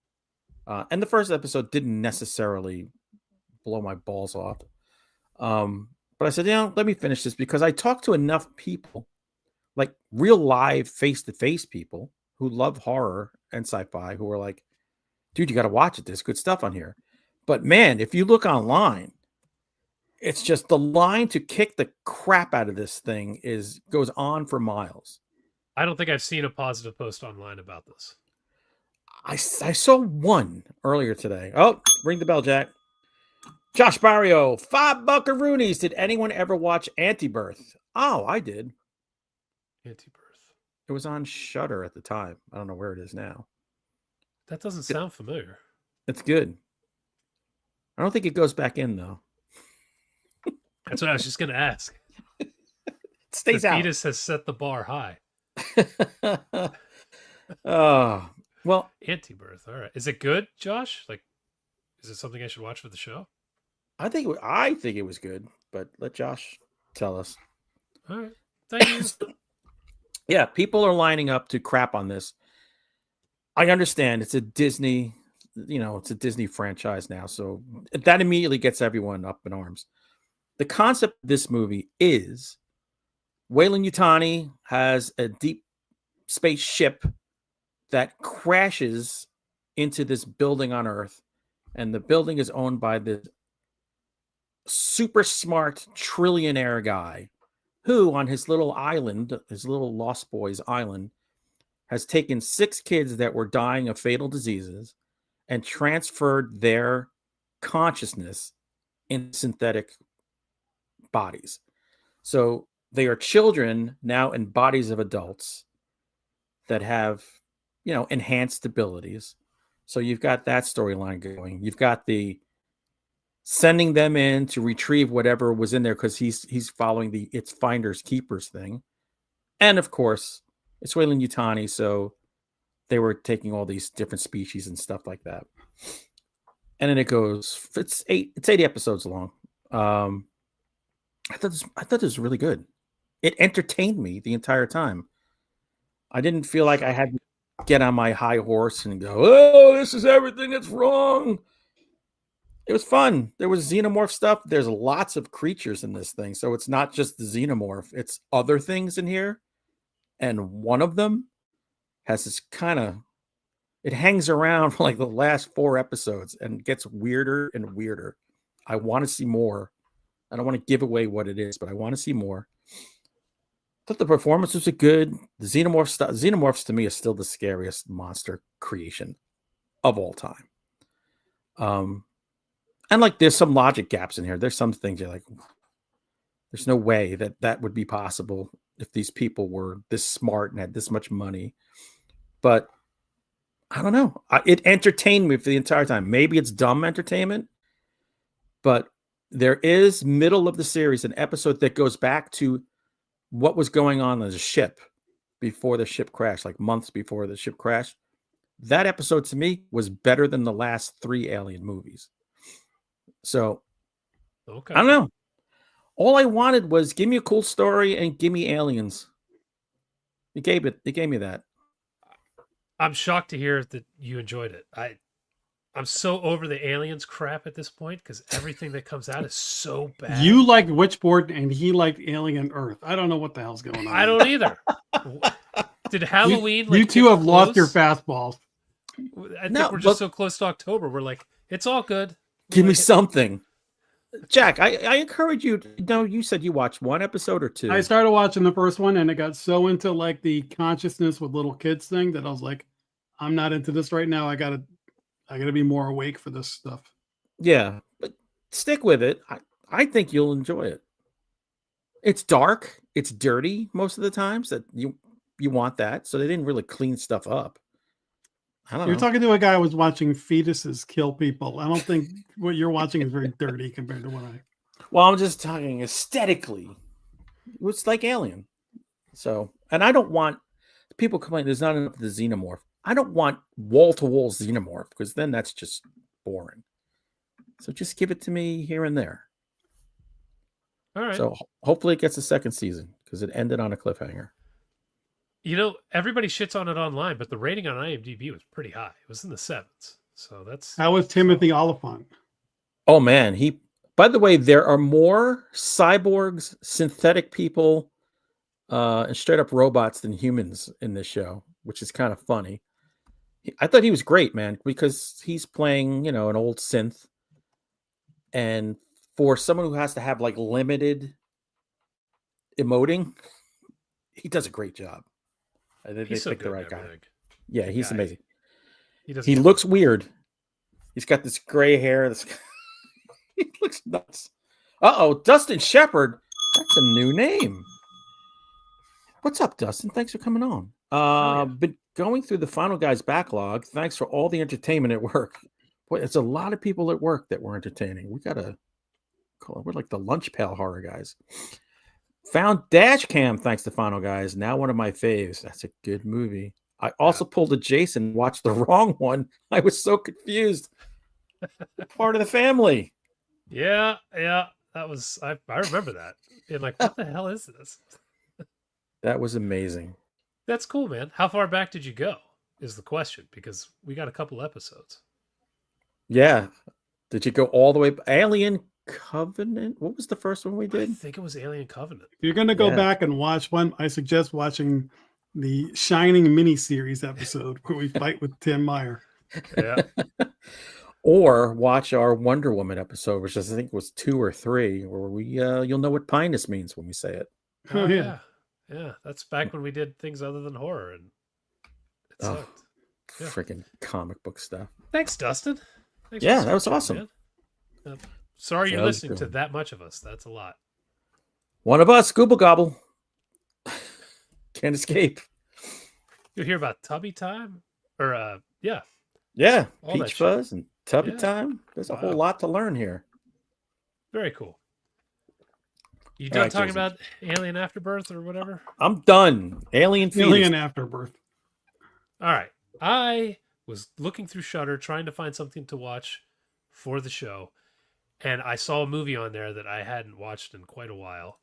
And the first episode didn't necessarily blow my balls off. But I said, let me finish this because I talked to enough people, like real live face-to-face people who love horror and sci-fi, who are like, dude, you got to watch it. There's good stuff on here. But man, if you look online, it's just the line to kick the crap out of this thing goes on for miles. I don't think I've seen a positive post online about this. I saw one earlier today. Oh, ring the bell, Jack. Josh Barrio, 5 buckaroonies. Did anyone ever watch Antibirth? Oh, I did. Antibirth. It was on Shudder at the time. I don't know where it is now. That doesn't sound familiar. It's good. I don't think it goes back in though. That's what I was just going to ask. It stays The out. fetus has set the bar high. Oh, well, Antibirth. All right. Is it good, Josh? Like, is it something I should watch for the show? I think it was good, but let Josh tell us. All right. Thank you. Yeah, people are lining up to crap on this. I understand it's a Disney, it's a Disney franchise now, so that immediately gets everyone up in arms. The concept of this movie is Weyland-Yutani has a deep space ship that crashes into this building on Earth, and the building is owned by this super smart trillionaire guy who, on his little island, his little Lost Boys island, has taken 6 kids that were dying of fatal diseases and transferred their consciousness in synthetic bodies. So they are children now in bodies of adults that have, enhanced abilities. So you've got that storyline going. You've got the sending them in to retrieve whatever was in there because he's following the it's finders keepers thing. And of course, it's Weyland-Yutani, so they were taking all these different species and stuff like that. And then it goes, it's 80 episodes long. I thought this was really good. It entertained me the entire time. I didn't feel like I had to get on my high horse and go, oh, this is everything that's wrong. It was fun. There was xenomorph stuff. There's lots of creatures in this thing. So it's not just the xenomorph. It's other things in here. And one of them has this it hangs around for like the last 4 episodes and gets weirder and weirder. I want to see more. I don't want to give away what it is, but I want to see more. Thought the performances are good. The Xenomorphs to me is still the scariest monster creation of all time. And like there's some logic gaps in here. There's some things you're like, there's no way that would be possible if these people were this smart and had this much money. But I don't know. It entertained me for the entire time. Maybe it's dumb entertainment, but there is middle of the series an episode that goes back to what was going on the ship before the ship crashed, like months before the ship crashed. That episode to me was better than the last 3 Alien movies. So, okay. I don't know. All I wanted was give me a cool story and give me aliens. It gave me that. I'm shocked to hear that you enjoyed it. I'm so over the aliens crap at this point because everything that comes out is so bad. You liked Witchboard and he liked Alien Earth. I don't know what the hell's going on. I don't either. Did Halloween? You two have lost your fastballs. I think we're just so close to October. We're like, it's all good. Give me something. Jack, I encourage you. You said you watched 1 episode or 2. I started watching the first one and it got so into like the consciousness with little kids thing that I was like, I'm not into this right now. I gotta be more awake for this stuff. Yeah, but stick with it. I think you'll enjoy it. It's dark. It's dirty most of the times. That you want that. So they didn't really clean stuff up. I don't know. You're talking to a guy who was watching fetuses kill people. I don't think what you're watching is very dirty compared to what I. Well, I'm just talking aesthetically. It's like Alien. So, and I don't want people complain there's not enough of the xenomorph. I don't want wall-to-wall xenomorph because then that's just boring. So just give it to me here and there. All right. So hopefully it gets a second season because it ended on a cliffhanger. You know, everybody shits on it online, but the rating on IMDb was pretty high. It was in the 7s. So that's... How was Timothy Oliphant? Oh, man. By the way, there are more cyborgs, synthetic people, and straight-up robots than humans in this show, which is kind of funny. I thought he was great, man, because he's playing, an old synth. And for someone who has to have, like, limited emoting, he does a great job. They picked the right guy. Yeah, he's amazing. He looks weird. He's got this gray hair. He looks nuts. Dustin Shepard. That's a new name. What's up, Dustin? Thanks for coming on. Been going through the Final Guys backlog. Thanks for all the entertainment at work. Boy, it's a lot of people at work that were entertaining. We're like the lunch pail horror guys. Found Dashcam, thanks to Final Guys. Now one of my faves. That's a good movie. I also pulled a Jason and watched the wrong one. I was so confused. Part of the family. Yeah. That was I remember that. And like, what the hell is this? That was amazing. That's cool, man. How far back did you go? Is the question, because we got a couple episodes. Yeah. Did you go all the way? Alien Covenant? What was the first one we did? I think it was Alien Covenant. If you're going to go back and watch one, I suggest watching the Shining miniseries episode where we fight with Tim Meyer. Yeah. Or watch our Wonder Woman episode, which I think was 2 or 3, where we you'll know what pinus means when we say it. Oh yeah. Yeah, that's back when we did things other than horror, and it sucked. Freaking comic book stuff. Thanks, Dustin. Thanks that was awesome. Sorry you're listening to that much of us. That's a lot. One of us, Gooble Gobble. Can't escape. You'll hear about Tubby Time? Or, yeah. Yeah, all Peach Fuzz and Tubby Time. There's a whole lot to learn here. Very cool. You done talking about Alien Afterbirth or whatever? I'm done. Alien Afterbirth. All right. I was looking through Shudder trying to find something to watch for the show, and I saw a movie on there that I hadn't watched in quite a while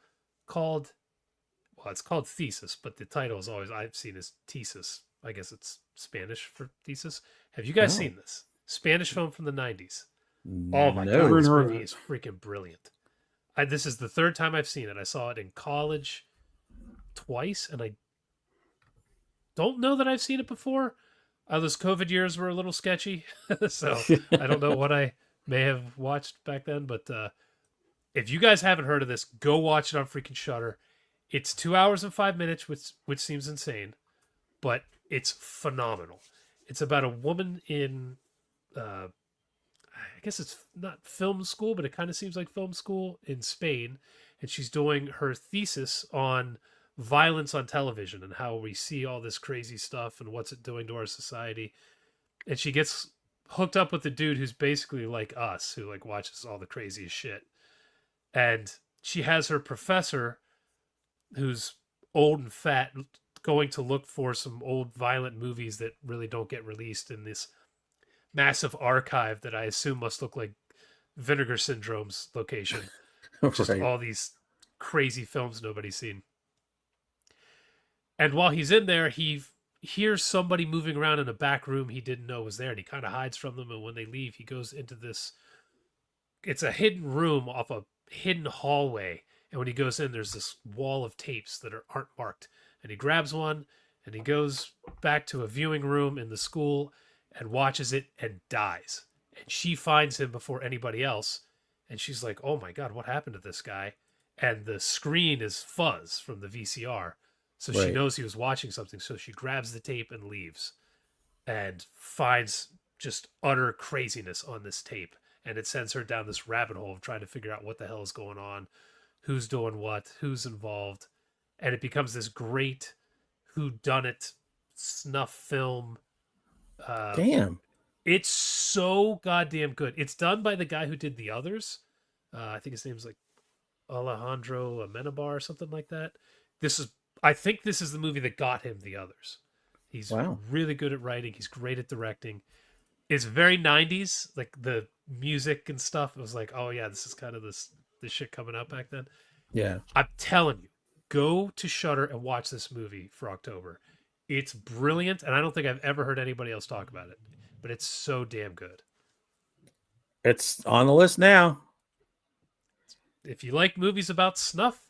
it's called Thesis, but the title is always I've seen as Tesis. I guess it's Spanish for thesis. Have you guys seen this? Spanish film from the 90s. Oh my God, this movie is freaking brilliant. This is the 3rd time I've seen it. I saw it in college twice, and I don't know that I've seen it before. Those COVID years were a little sketchy, so I don't know what I may have watched back then, but if you guys haven't heard of this, go watch it on freaking Shudder. It's 2 hours and 5 minutes, which seems insane, but it's phenomenal. It's about a woman in, I guess it's not film school, but it kind of seems like film school in Spain, and she's doing her thesis on violence on television and how we see all this crazy stuff and what's it doing to our society. And she gets hooked up with the dude who's basically like us, who like watches all the craziest shit. And she has her professor, who's old and fat, going to look for some old violent movies that really don't get released in this massive archive that I assume must look like Vinegar Syndrome's location. Just Right. all these crazy films nobody's seen. And while he's in there, he hears somebody moving around in a back room he didn't know was there, and he kind of hides from them. And when they leave, he goes into this, it's a hidden room off a hidden hallway. And when he goes in, there's this wall of tapes that aren't marked. And he grabs one, and he goes back to a viewing room in the school and watches it and dies. And she finds him before anybody else. And she's like, oh my God, what happened to this guy? And the screen is fuzz from the VCR. So she Right. knows he was watching something. So she grabs the tape and leaves and finds just utter craziness on this tape. And it sends her down this rabbit hole of trying to figure out what the hell is going on, who's doing what, who's involved. And it becomes this great whodunit snuff film. Damn. It's so goddamn good. It's done by the guy who did The Others. I think his name's like Alejandro Amenabar or something like that. I think this is the movie that got him The Others. He's Wow. really good at writing. He's great at directing. It's very 90s, like the music and stuff. It was like, oh yeah, this is kind of this shit coming out back then. Yeah. I'm telling you, go to Shudder and watch this movie for October. It's brilliant, and I don't think I've ever heard anybody else talk about it, but it's so damn good. It's on the list now. If you like movies about snuff,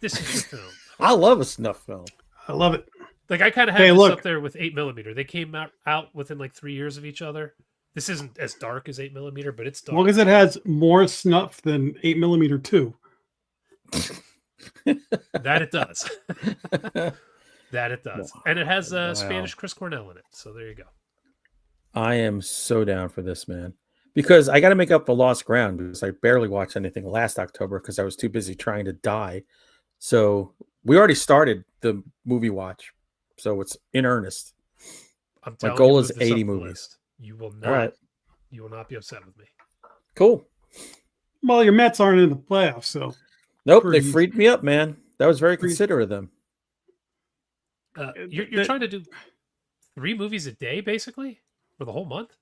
this is your film. I love a snuff film. I love it. Like, I kind of have Hey, this look. up there with 8mm. They came out within like 3 years of each other. This isn't as dark as 8mm, but it's As dark. long as it has more snuff than 8mm 2. That it does. That it does. And it has Wow. Spanish Chris Cornell in it. So there you go. I am so down for this, man. Because I got to make up for lost ground because I barely watched anything last October because I was too busy trying to die. So we already started the movie watch. So it's in earnest. I'm My telling goal you, is move this 80 up the movies. list. You will not. All right. You will not be upset with me. Cool. Well, your Mets aren't in the playoffs, so Nope. Pretty They easy. freed me up, man. That was very Pretty- considerate of them. You're that- trying to do 3 movies a day, basically, for the whole month.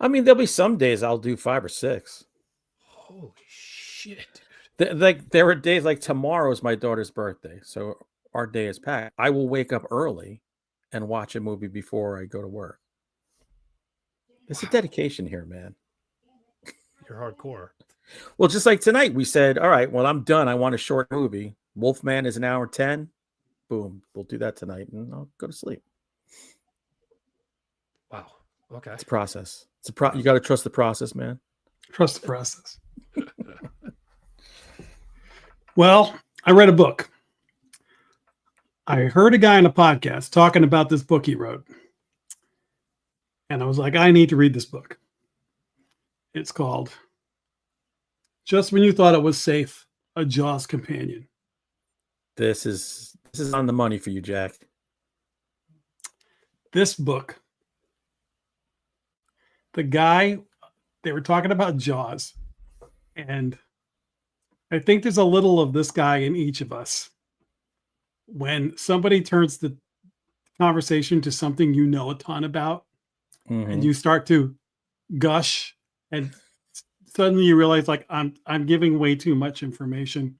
I mean, there'll be some days I'll do 5 or 6. Holy shit! Like there are days like tomorrow's my daughter's birthday, so our day is packed. I will wake up early and watch a movie before I go to work. It's a dedication here, man. You're hardcore. Well, just like tonight, we said, all right, well, I'm done. I want a short movie. Wolfman is an hour 10. Boom. We'll do that tonight and I'll go to sleep. Wow. Okay. It's a process. You got to trust the process, man. trust the process. Well, I read a book. I heard a guy on a podcast talking about this book he wrote. And I was like, I need to read this book. It's called Just When You Thought It Was Safe, A Jaws Companion. This is on the money for you, Jack. This book, the guy, they were talking about Jaws. And I think there's a little of this guy in each of us. When somebody turns the conversation to something you know a ton about, Mhm. and you start to gush, and suddenly you realize, like, I'm giving way too much information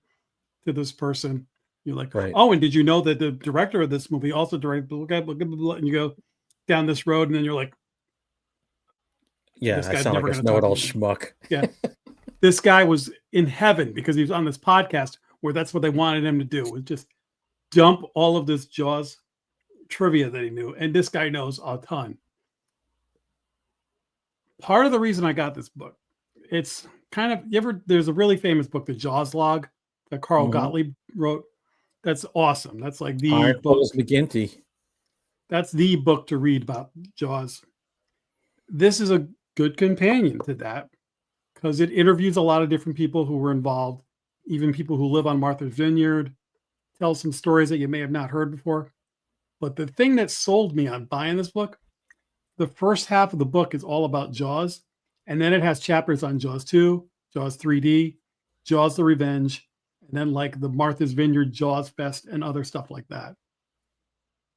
to this person. You're like, Right. oh, and did you know that the director of this movie also directed blah, blah, blah, blah, blah, and you go down this road, and then you're like, Yeah, this I guy's sound never like a gonna talk to know-it-all me. schmuck. This guy was in heaven because he was on this podcast where that's what they wanted him to do, was just dump all of this Jaws trivia that he knew. And this guy knows a ton. Part of the reason I got this book it's kind of there's a really famous book, the Jaws log, that Carl Mhm. Gottlieb wrote. That's awesome. That's like the Iron book. Bulls McGinty. That's the book to read about Jaws. This is a good companion to that because it interviews a lot of different people who were involved, even people who live on Martha's Vineyard, tells some stories that you may have not heard before. But the thing that sold me on buying this book, the first half of the book is all about Jaws, and then it has chapters on Jaws 2, Jaws 3D, Jaws the Revenge, and then like the Martha's Vineyard Jaws Fest and other stuff like that.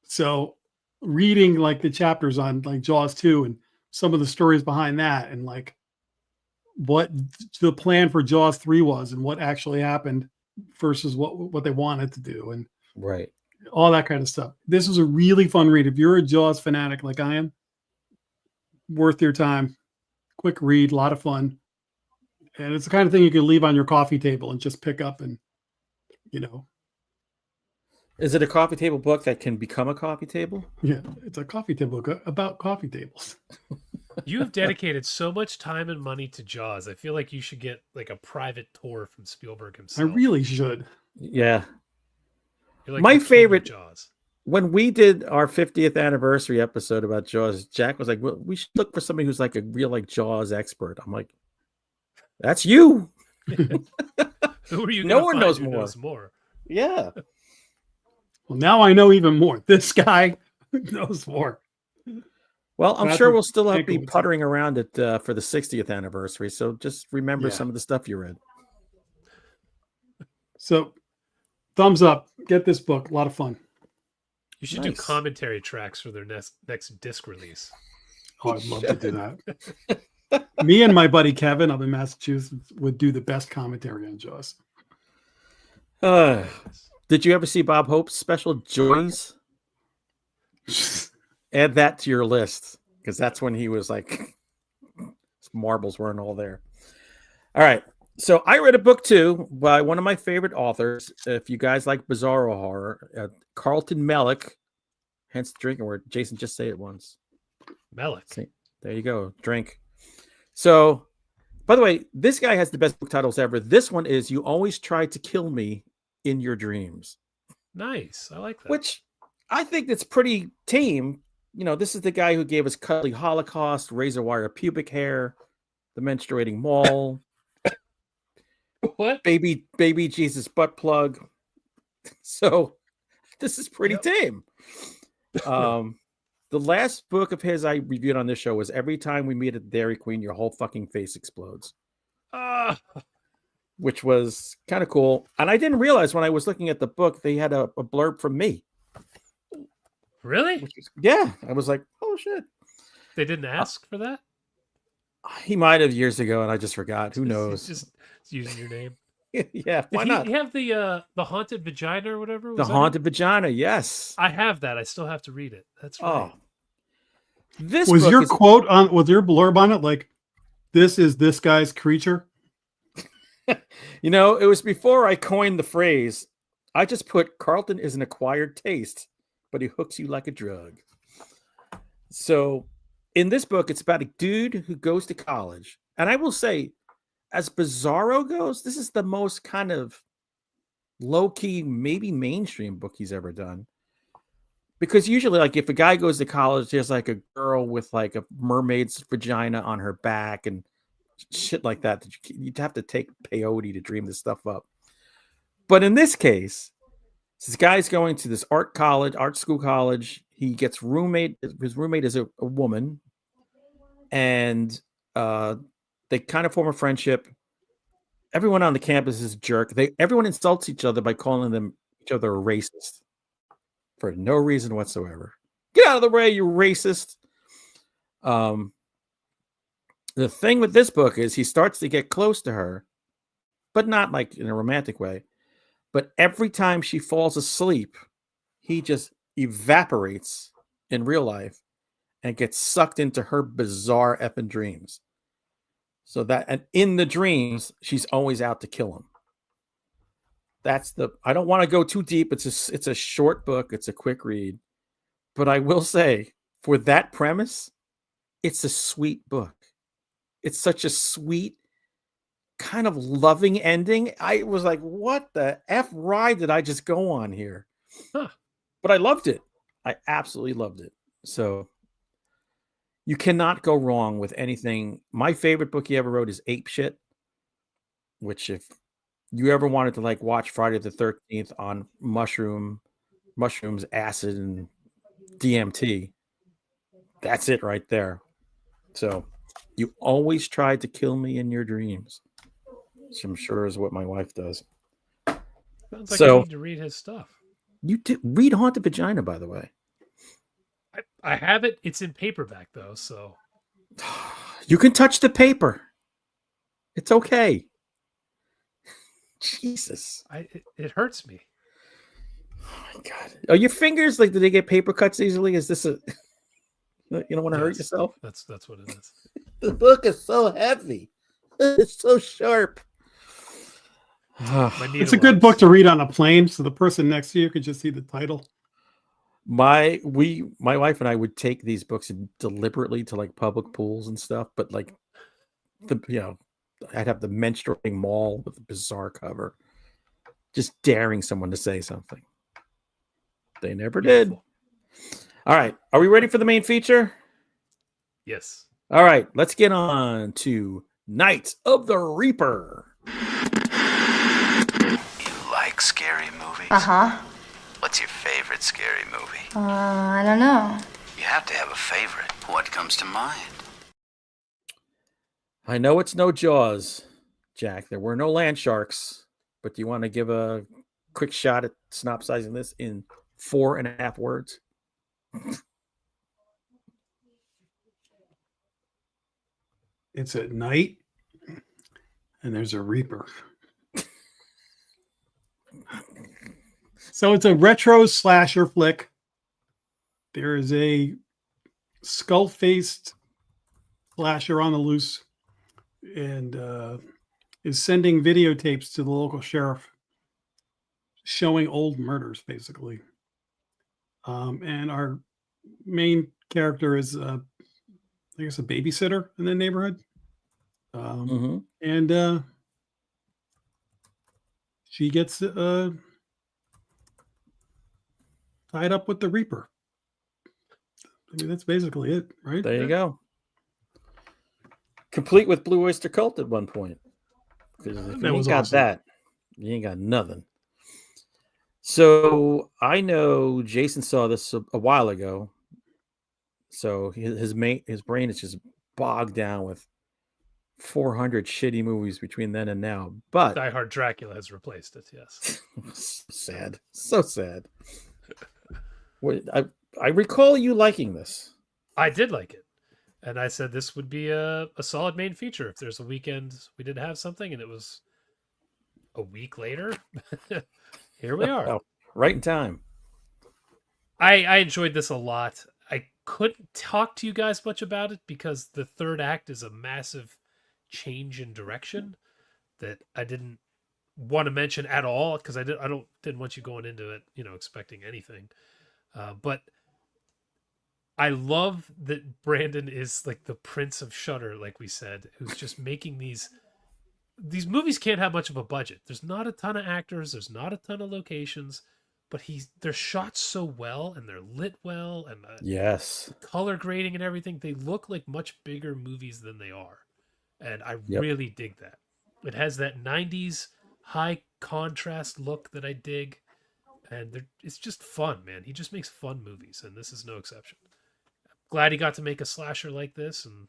So reading like the chapters on like Jaws 2 and some of the stories behind that and like what the plan for Jaws 3 was and what actually happened versus what they wanted to do and Right. all that kind of stuff. This is a really fun read. If you're a Jaws fanatic like I am, worth your time. Quick read, a lot of fun. And it's the kind of thing you can leave on your coffee table and just pick up and, you know. Is it a coffee table book that can become a coffee table? Yeah, it's a coffee table book about coffee tables. You've dedicated so much time and money to Jaws. I feel like you should get like a private tour from Spielberg I himself. really should. Yeah. You're like My the king of favorite- Jaws. When we did our 50th anniversary episode about Jaws, Jack was like, well, we should look for somebody who's like a real like Jaws expert. I'm like, that's you. Who are you? No gonna one find knows who more. Knows more. Yeah. Well, now I know even more. This guy knows more. Well, I'm That's sure what we'll still be Jankiewicz- puttering around it for the 60th anniversary. So just remember Yeah. some of the stuff you read. So, thumbs up. Get this book. A lot of fun. You should do Nice. commentary tracks for their next disc release. Oh, I'd love to do that. Me and my buddy Kevin up in Massachusetts would do the best commentary on Jaws. Did you ever see Bob Hope's special Joys? Add that to your list because that's when he was like, his marbles weren't all there. All right. So I read a book too by one of my favorite authors. If you guys like bizarro horror, Carlton Mellick, hence the drinking word. Jason, just say it once. Mellick. See, there you go. Drink. So, by the way, this guy has the best book titles ever. This one is You Always Try to Kill Me in Your Dreams, Nice. I like that. which I think that's pretty tame. You know, this is the guy who gave us Cuddly Holocaust, Razor Wire Pubic Hair, The Menstruating Mole, What? Baby Jesus Butt Plug. So this is pretty tame. The last book of his I reviewed on this show was Every Time We Meet at Dairy Queen, Your Whole Fucking Face Explodes, Ah, which was kind of cool. And I didn't realize when I was looking at the book, they had a blurb from me. really? Which was, yeah, I was like, oh shit. They didn't ask for that? He might have years ago, and I just forgot. Who knows? Just using your name. Yeah, why Did not? he have the haunted vagina or whatever? The Was that it? Haunted Vagina, yes. I have that. I still have to read it. That's right. Oh, this Was book your is- quote on, was your blurb on it like, this is this guy's creature? You know, it was before I coined the phrase. I just put Carlton is an acquired taste, but he hooks you like a drug. So in this book, it's about a dude who goes to college. And I will say, as Bizarro goes, this is the most kind of low-key, maybe mainstream book he's ever done. Because usually, like, if a guy goes to college, there's like a girl with like a mermaid's vagina on her back and shit like that. You'd have to take peyote to dream this stuff up. But in this case, this guy's going to this art school college. He gets his roommate is a woman, and they kind of form a friendship. Everyone on the campus is a jerk. Everyone insults each other by calling each other a racist for no reason whatsoever. Get out of the way, you racist. The thing with this book is he starts to get close to her, but not like in a romantic way. But every time she falls asleep, he just evaporates in real life and gets sucked into her bizarre effing dreams. And in the dreams, she's always out to kill him. I don't want to go too deep. It's a short book. It's a quick read. But I will say, for that premise, it's a sweet book. It's such a sweet, kind of loving ending. I was like, what the F ride did I just go on here? Huh. But I loved it. I absolutely loved it. So you cannot go wrong with anything. My favorite book he ever wrote is Ape Shit, which if you ever wanted to like watch Friday the 13th on mushrooms, acid, and DMT, that's it right there. So you always tried to kill me in your dreams, which I'm sure is what my wife does. Sounds like So- I need to read his stuff. You did read Haunted Vagina, by the way. I have it. It's in paperback though, so You can touch the paper. It's okay. Jesus. it hurts me. Oh my God. Are your fingers like, do they get paper cuts easily? Is this a, you don't want to hurt Yes, yourself? That's what it is. The book is so heavy. It's so sharp. My It's a good book to read on a plane, so the person next to you could just see the title. My wife and I would take these books deliberately to like public pools and stuff, but like I'd have the menstruating mall with a bizarre cover, just daring someone to say something. They never did. Beautiful. All right, are we ready for the main feature? Yes. All right, let's get on to Night of the Reaper. You like scary movies? Uh-huh. What's your favorite scary movie? I don't know. You have to have a favorite. What comes to mind? I know it's no Jaws, Jack. There were no land sharks, but do you want to give a quick shot at synopsizing this in 4.5 words? It's at night, and there's a Reaper. So it's a retro slasher flick. There is a skull-faced slasher on the loose and is sending videotapes to the local sheriff showing old murders, basically. And our main character is, I guess, a babysitter in the neighborhood. And she gets tied up with the Reaper. I mean, that's basically it, right? There you go. Complete with Blue Oyster Cult at one point. Because if That you was ain't got awesome. that, you ain't got nothing. So I know Jason saw this a while ago. So his brain is just bogged down with 400 shitty movies between then and now. But Die Hard Dracula has replaced it. Yes. sad, so sad. I recall you liking this. I did like it. And I said this would be a solid main feature if there's a weekend we didn't have something and it was a week later. Here we are. Oh, right in time. I enjoyed this a lot. I couldn't talk to you guys much about it because the third act is a massive change in direction that I didn't want to mention at all because I didn't want you going into it, expecting anything. But I love that Brandon is like the Prince of Shudder, like we said, who's just making these movies can't have much of a budget. There's not a ton of actors, there's not a ton of locations, but they're shot so well and they're lit well and Yes. color grading and everything. They look like much bigger movies than they are. And I Yep. really dig that. It has that 90s high contrast look that I dig. And it's just fun, man. He just makes fun movies, and this is no exception. Glad he got to make a slasher like this, and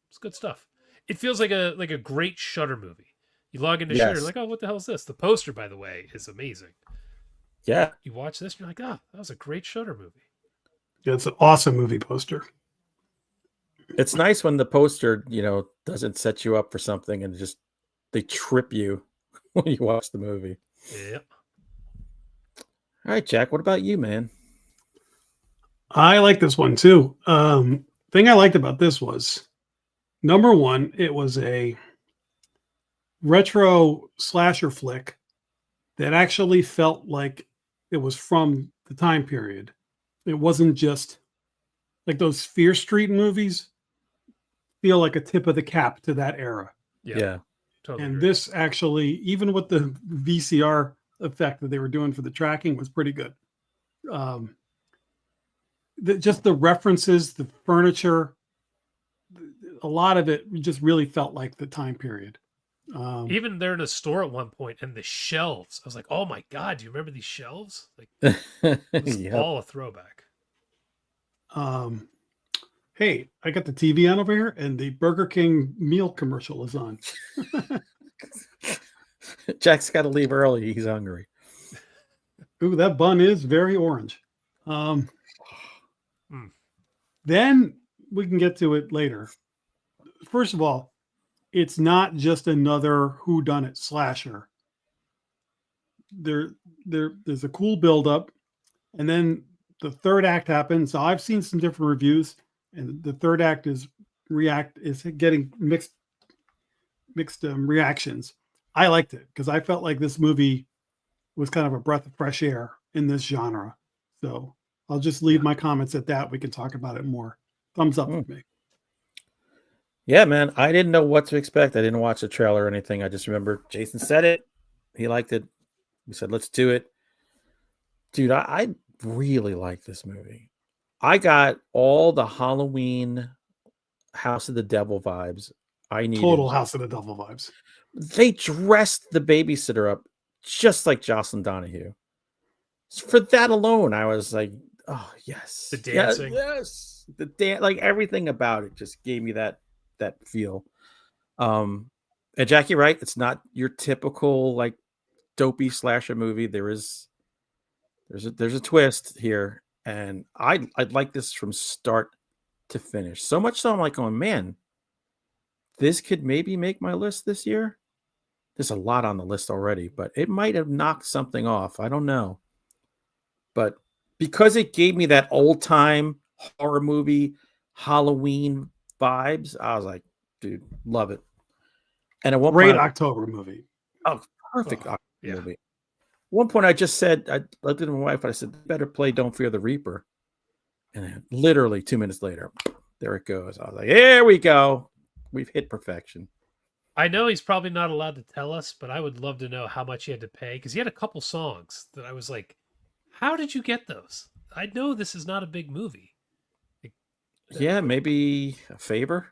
it's good stuff. It feels like a great Shudder movie. You log into Shudder, Yes. like, oh, what the hell is this? The poster, by the way, is amazing. Yeah. You watch this, and you're like, oh, that was a great Shudder movie. Yeah, it's an awesome movie poster. It's nice when the poster, doesn't set you up for something and they trip you when you watch the movie. Yeah. All right, Jack, what about you, man? I like this one too. Thing I liked about this was, number one, it was a retro slasher flick that actually felt like it was from the time period. It wasn't just like those Fear Street movies feel like a tip of the cap to that era. Yeah. Totally And agree. this actually, even with the VCR effect that they were doing for the tracking, was pretty good. Just the references, the furniture, a lot of it just really felt like the time period. Even they're in a store at one point, and the shelves. I was like, "Oh my god, do you remember these shelves?" Like, it's Yep. all a throwback. Hey, I got the TV on over here, and the Burger King meal commercial is on. Jack's got to leave early. He's hungry. Ooh, that bun is very orange. Then we can get to it later. First of all, it's not just another whodunit slasher. There's a cool buildup, and then the third act happens. So I've seen some different reviews, and the third act is getting mixed reactions. I liked it because I felt like this movie was kind of a breath of fresh air in this genre. So I'll just leave my comments at that. We can talk about it more. Thumbs up for me. Yeah, man. I didn't know what to expect. I didn't watch the trailer or anything. I just remember Jason said it. He liked it. We said, let's do it. Dude, I really like this movie. I got all the Halloween House of the Devil vibes I needed. Total House of the Devil vibes. They dressed the babysitter up just like Jocelyn Donahue. For that alone, I was like, oh, yes. The dancing. Yes. The dance, like everything about it just gave me that feel. And Jackie, right? It's not your typical like dopey slasher movie. There's a twist here, and I'd like this from start to finish. So much so I'm like, oh man, this could maybe make my list this year. There's a lot on the list already, but it might have knocked something off. I don't know. But because it gave me that old time horror movie Halloween vibes, I was like, dude, love it. And at one Great point, October movie. Oh, perfect October movie. At one point, I just said, I looked at my wife, and I said, better play Don't Fear the Reaper. And then literally 2 minutes later, there it goes. I was like, here we go. We've hit perfection. I know he's probably not allowed to tell us, but I would love to know how much he had to pay, because he had a couple songs that I was like, how did you get those? I know this is not a big movie. Yeah, maybe a favor.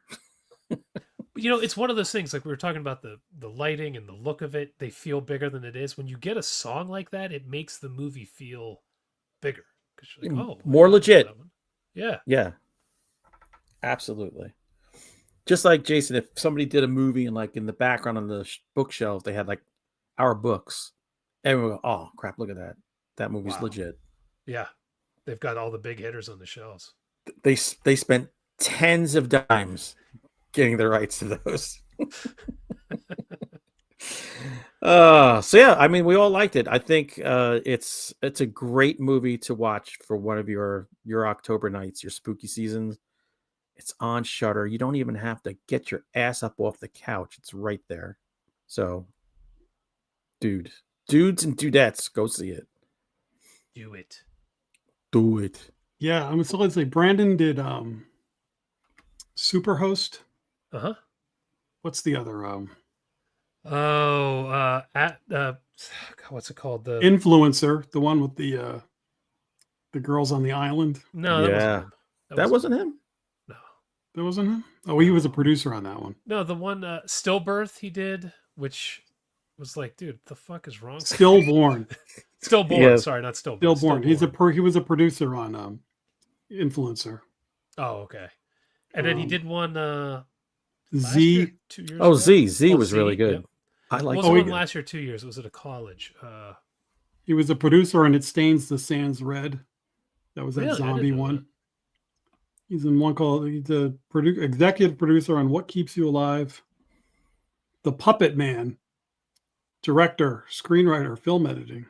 You know, it's one of those things, like we were talking about the lighting and the look of it. They feel bigger than it is. When you get a song like that, it makes the movie feel bigger. Like, oh, more legit. Yeah. Yeah. Absolutely. Just like Jason, if somebody did a movie and like in the background on the bookshelf, they had like our books. Everyone would go, oh crap, look at that. That movie's legit. Yeah. They've got all the big hitters on the shelves. They spent tens of dimes getting the rights to those. So yeah, I mean, we all liked it. I think it's a great movie to watch for one of your October nights, your spooky seasons. It's on Shudder. You don't even have to get your ass up off the couch. It's right there. So, dudes and dudettes, go see it. Do it. Do it. Yeah, I'm so let's say Brandon did Superhost. Uh-huh. What's the other what's it called? The Influencer, the one with the girls on the island. No, that wasn't him. No. That wasn't him? Oh, he was a producer on that one. No, the one Stillbirth he did, which was like, dude, the fuck is wrong? Stillborn. Stillborn, Yeah. Sorry, not Stillborn. Stillborn. He was a producer on Influencer. Oh, okay. And then he did one Z. 2 years Oh, ago? Z was really good. Yep. I like. What was the one last year, 2 years? Was it a college? He was a producer on It Stains the Sands Red. That was that Really? I zombie didn't know one. that. He's in one called, he's a executive producer on What Keeps You Alive, The Puppet Man, director, screenwriter, film editing.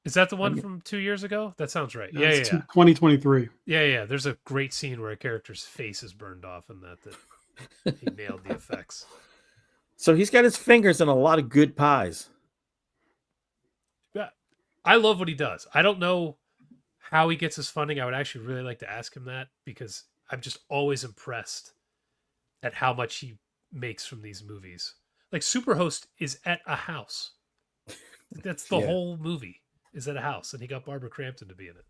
Is that the one from 2 years ago? That sounds right. Yeah. That's 2023. Yeah. There's a great scene where a character's face is burned off, and that he nailed the effects. So he's got his fingers in a lot of good pies. Yeah, I love what he does. I don't know how he gets his funding. I would actually really like to ask him that, because I'm just always impressed at how much he makes from these movies. Like Superhost is at a house. That's the whole movie is at a house, and he got Barbara Crampton to be in it.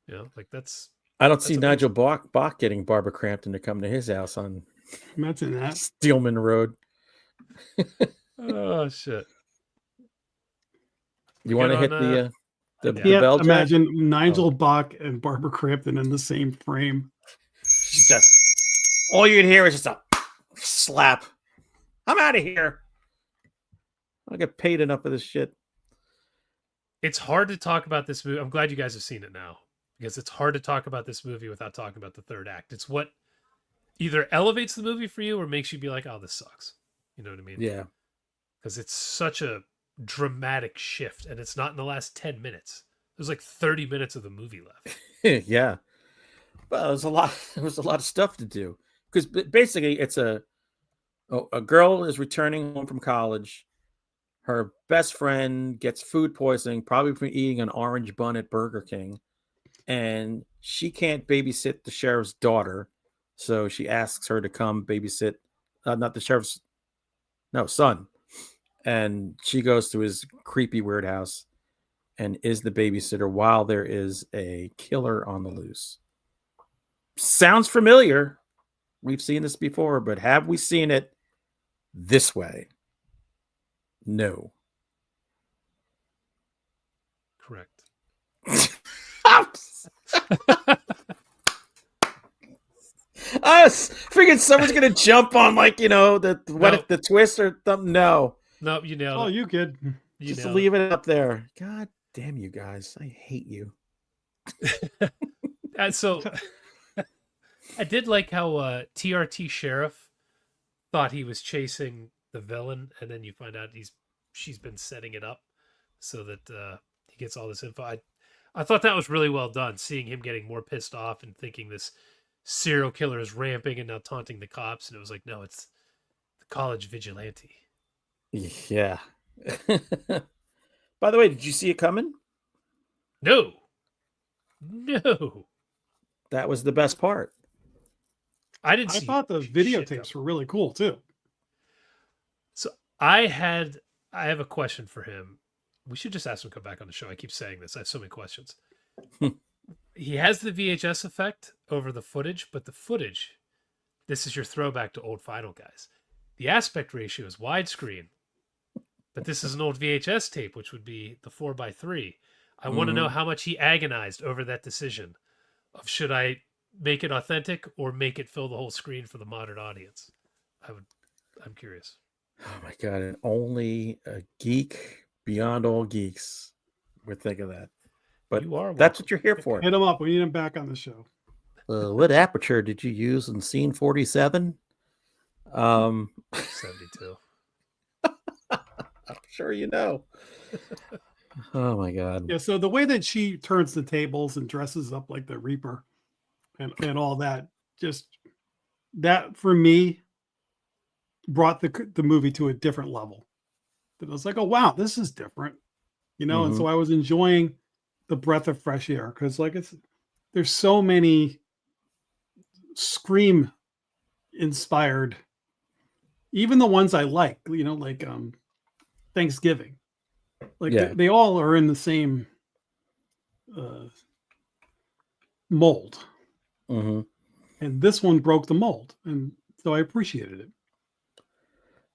You know, like that's. I don't see amazing. Nigel Bach getting Barbara Crampton to come to his house on Imagine that. Steelman Road. Oh shit! You want to hit the Yeah, bell? Jack? imagine Nigel Bach and Barbara Crampton in the same frame. All you'd hear is just a slap. I'm out of here. I get paid enough for this shit. It's hard to talk about this movie. I'm glad you guys have seen it now because it's hard to talk about this movie without talking about the third act. It's what either elevates the movie for you or makes you be like, "Oh, this sucks." You know what I mean? Yeah. Because it's such a dramatic shift, and it's not in the last 10 minutes. There's like 30 minutes of the movie left. Yeah. Well, there's a lot. There was a lot of stuff to do because basically, it's a girl is returning home from college. Her best friend gets food poisoning, probably from eating an orange bun at Burger King, and she can't babysit the sheriff's daughter, so she asks her to come babysit, not the sheriff's, son. And she goes to his creepy weird house and is the babysitter while there is a killer on the loose. Sounds familiar. We've seen this before, but have we seen it this way? No. Correct. I was figured someone's gonna jump on the twist or something. No. No, you nailed it. Oh, you good. Just leave it up there. God damn you guys. I hate you. So I did like how TRT Sheriff thought he was chasing the villain, and then you find out she's been setting it up so that he gets all this info. I thought that was really well done, seeing him getting more pissed off and thinking this serial killer is ramping and now taunting the cops, and it was like, no, it's the college vigilante. Yeah. By the way, did you see it coming? No. That was the best part. I thought the videotapes were really cool too. So I have a question for him. We should just ask him to come back on the show. I keep saying this. I have so many questions. He has the VHS effect over the footage, but the footage, this is your throwback to old Final guys. The aspect ratio is widescreen, but this is an old VHS tape, which would be the 4:3. I want to know how much he agonized over that decision of should I make it authentic or make it fill the whole screen for the modern audience. I'm curious. Oh my God. And only a geek beyond all geeks would think of that. But that's what you're here for. Hit him up. We need him back on the show. What aperture did you use in scene 47? 72. I'm sure you know. Oh my God. Yeah, so the way that she turns the tables and dresses up like the Reaper and all that, just that for me brought the movie to a different level. That I was like, oh wow, this is different. And so I was enjoying the breath of fresh air because there's so many Scream inspired, even the ones I like, like Thanksgiving. They all are in the same mold. Mm-hmm. And this one broke the mold. And so I appreciated it.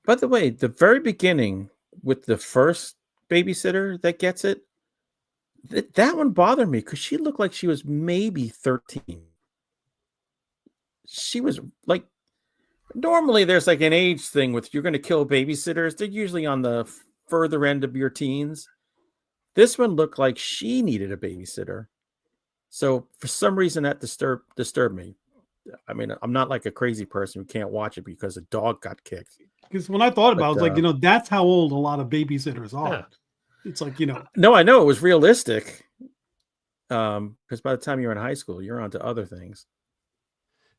By the way, the very beginning with the first babysitter that gets it, that one bothered me because she looked like she was maybe 13. She was like, normally there's like an age thing with you're going to kill babysitters. They're usually on the further end of your teens. This one looked like she needed a babysitter. So for some reason that disturbed me. I mean, I'm not like a crazy person who can't watch it because a dog got kicked. Because when I thought about it, I was like, that's how old a lot of babysitters are. Yeah. It's like, No, I know it was realistic. Because by the time you're in high school, you're on to other things.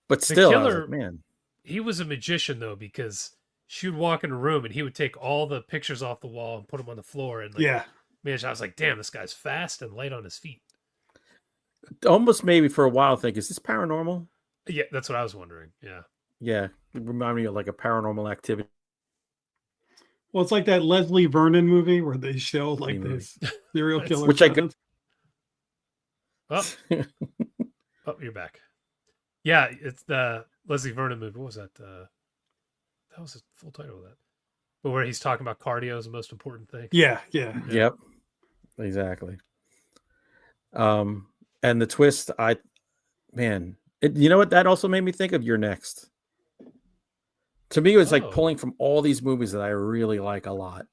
But still, killer, I was like, man. He was a magician though, because she would walk in a room and he would take all the pictures off the wall and put them on the floor. And I was like, damn, this guy's fast and light on his feet. Almost maybe for a while think, is this paranormal? Yeah, that's what I was wondering. Yeah. Yeah. It reminded me of like a Paranormal Activity. Well, it's like that Leslie Vernon movie where they show like Movie. this serial killer. Which I friends. Oh, oh, you're back. Yeah, it's the Leslie Vernon movie. What was that? That was the full title of that. But where he's talking about cardio is the most important thing. Yeah. Yep. Exactly. And the twist, you know what? That also made me think of You're Next. To me, it was like pulling from all these movies that I really like a lot.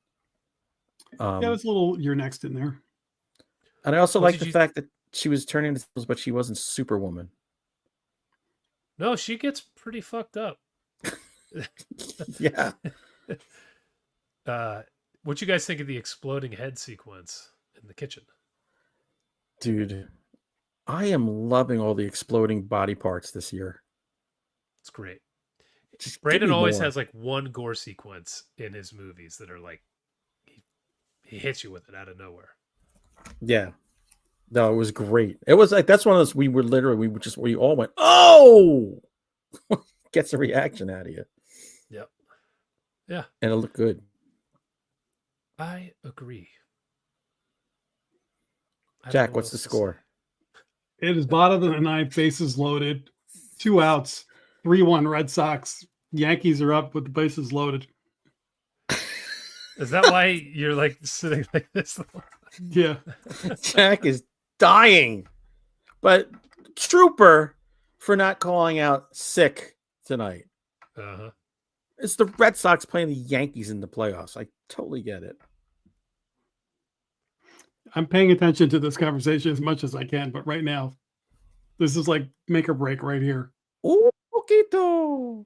There's a little You're Next in there. And I also like the fact that she was turning into things, but she wasn't Superwoman. No, she gets pretty fucked up. Yeah. What you guys think of the exploding head sequence in the kitchen? Dude, I am loving all the exploding body parts this year. It's great. Just Brandon give me always more. has like one gore sequence in his movies that are like he hits you with it out of nowhere. Yeah. No, it was great. It was like that's one of those we all went, oh, gets a reaction out of you. Yep. Yeah. And it looked good. I agree. Jack, what's the score? It is bottom of the ninth, bases loaded, 2 outs, 3-1 Red Sox. Yankees are up with the bases loaded. Is that why you're like sitting like this? Yeah. Jack is dying. But Trooper for not calling out sick tonight. Uh-huh. It's the Red Sox playing the Yankees in the playoffs. I totally get it. I'm paying attention to this conversation as much as I can, but right now, this is like make or break right here. Ooh, poquito.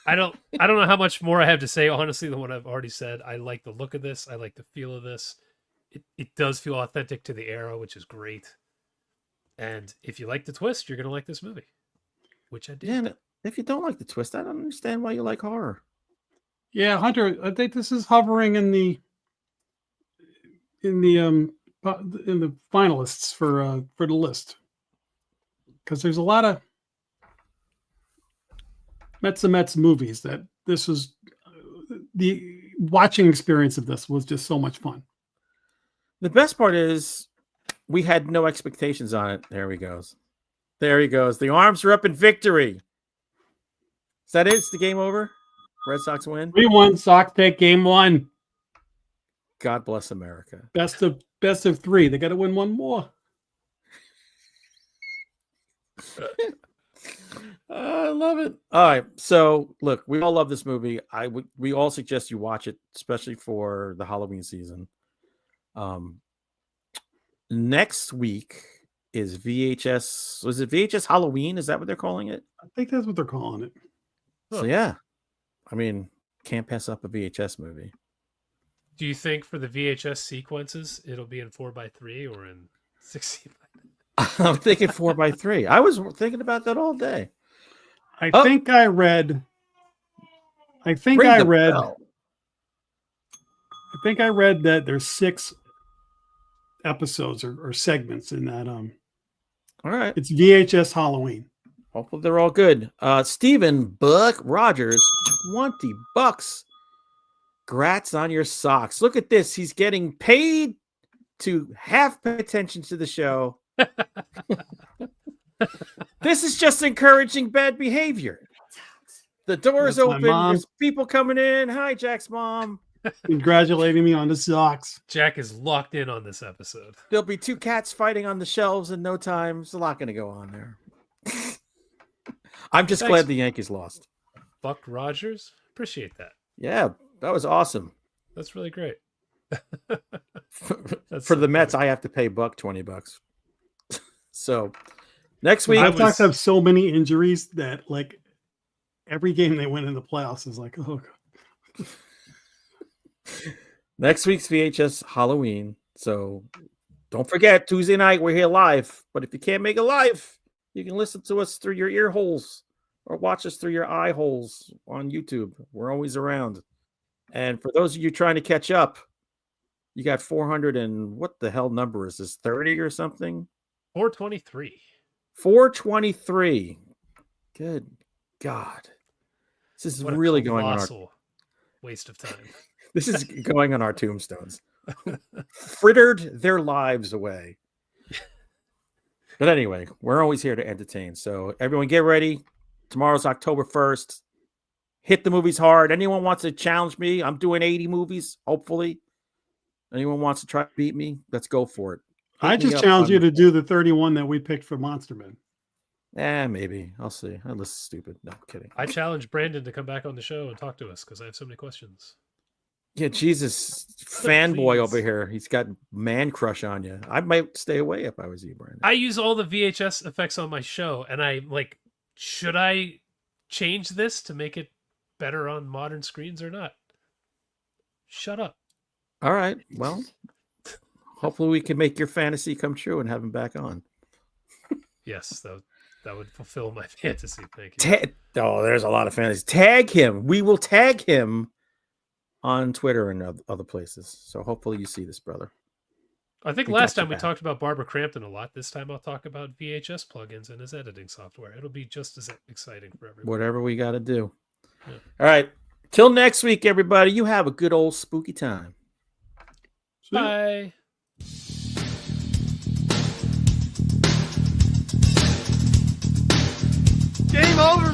I don't know how much more I have to say, honestly, than what I've already said. I like the look of this. I like the feel of this. It does feel authentic to the era, which is great. And if you like the twist, you're going to like this movie, which I did. Yeah, if you don't like the twist, I don't understand why you like horror. Yeah, Hunter, I think this is hovering in the finalists for the list, because there's a lot of Mets movies that this was the watching experience of. This was just so much fun. The best part is we had no expectations on it. There he goes. The arms are up in victory. Is that it? It's the game over? Red Sox win? 3-1 Sox take game 1. God bless America. Best of 3. They got to win one more. I love it. All right. So, look, we all love this movie. We all suggest you watch it, especially for the Halloween season. Next week is VHS. Was it VHS Halloween? Is that what they're calling it? I think that's what they're calling it. So, yeah. I mean, can't pass up a VHS movie. Do you think for the VHS sequences, it'll be in 4x3 or in 16? I'm thinking 4x3. I was thinking about that all day. I think I read that there's 6 episodes or segments in that. All right. It's VHS Halloween. Hopefully they're all good. Steven Buck Rogers, $20. Grats on your socks. Look at this. He's getting paid to half pay attention to the show. This is just encouraging bad behavior. The door is open. There's people coming in. Hi, Jack's mom. Congratulating me on the socks. Jack is locked in on this episode. There'll be 2 cats fighting on the shelves in no time. There's a lot going to go on there. I'm just glad the Yankees lost. Buck Rogers. Appreciate that. Yeah, that was awesome. That's really great. For the Mets, I have to pay Buck $20. So next week, Red Sox have so many injuries that like every game they win in the playoffs is like, oh God. Next week's VHS Halloween. So don't forget, Tuesday night, we're here live. But if you can't make it live, you can listen to us through your ear holes or watch us through your eye holes on YouTube. We're always around. And for those of you trying to catch up, you got 400 and what the hell number is this? 30 or something? 423. 423. Good God. This is What a really going on. Colossal waste of time. This is going on our tombstones. Frittered their lives away. But anyway, we're always here to entertain. So everyone get ready. Tomorrow's October 1st. Hit the movies hard. Anyone wants to challenge me? I'm doing 80 movies, hopefully. Anyone wants to try to beat me? Let's go for it. I just challenge you to do the 31 that we picked for Monster Men. Maybe. I'll see. I listen stupid. No, I'm kidding. I challenge Brandon to come back on the show and talk to us because I have so many questions. Yeah, Jesus, fanboy over here. He's got man crush on you. I might stay away if I was you, Brandon. I use all the VHS effects on my show, and I should I change this to make it better on modern screens or not? Shut up. All right. Well, hopefully we can make your fantasy come true and have him back on. Yes, that would fulfill my fantasy. Thank you. There's a lot of fantasy. Tag him. We will tag him on Twitter and other places. So hopefully you see this, brother. I think last time we talked about Barbara Crampton a lot. This time I'll talk about VHS plugins and his editing software. It'll be just as exciting for everyone. Whatever we got to do. Yeah. All right. Till next week, everybody. You have a good old spooky time. Bye. Game over,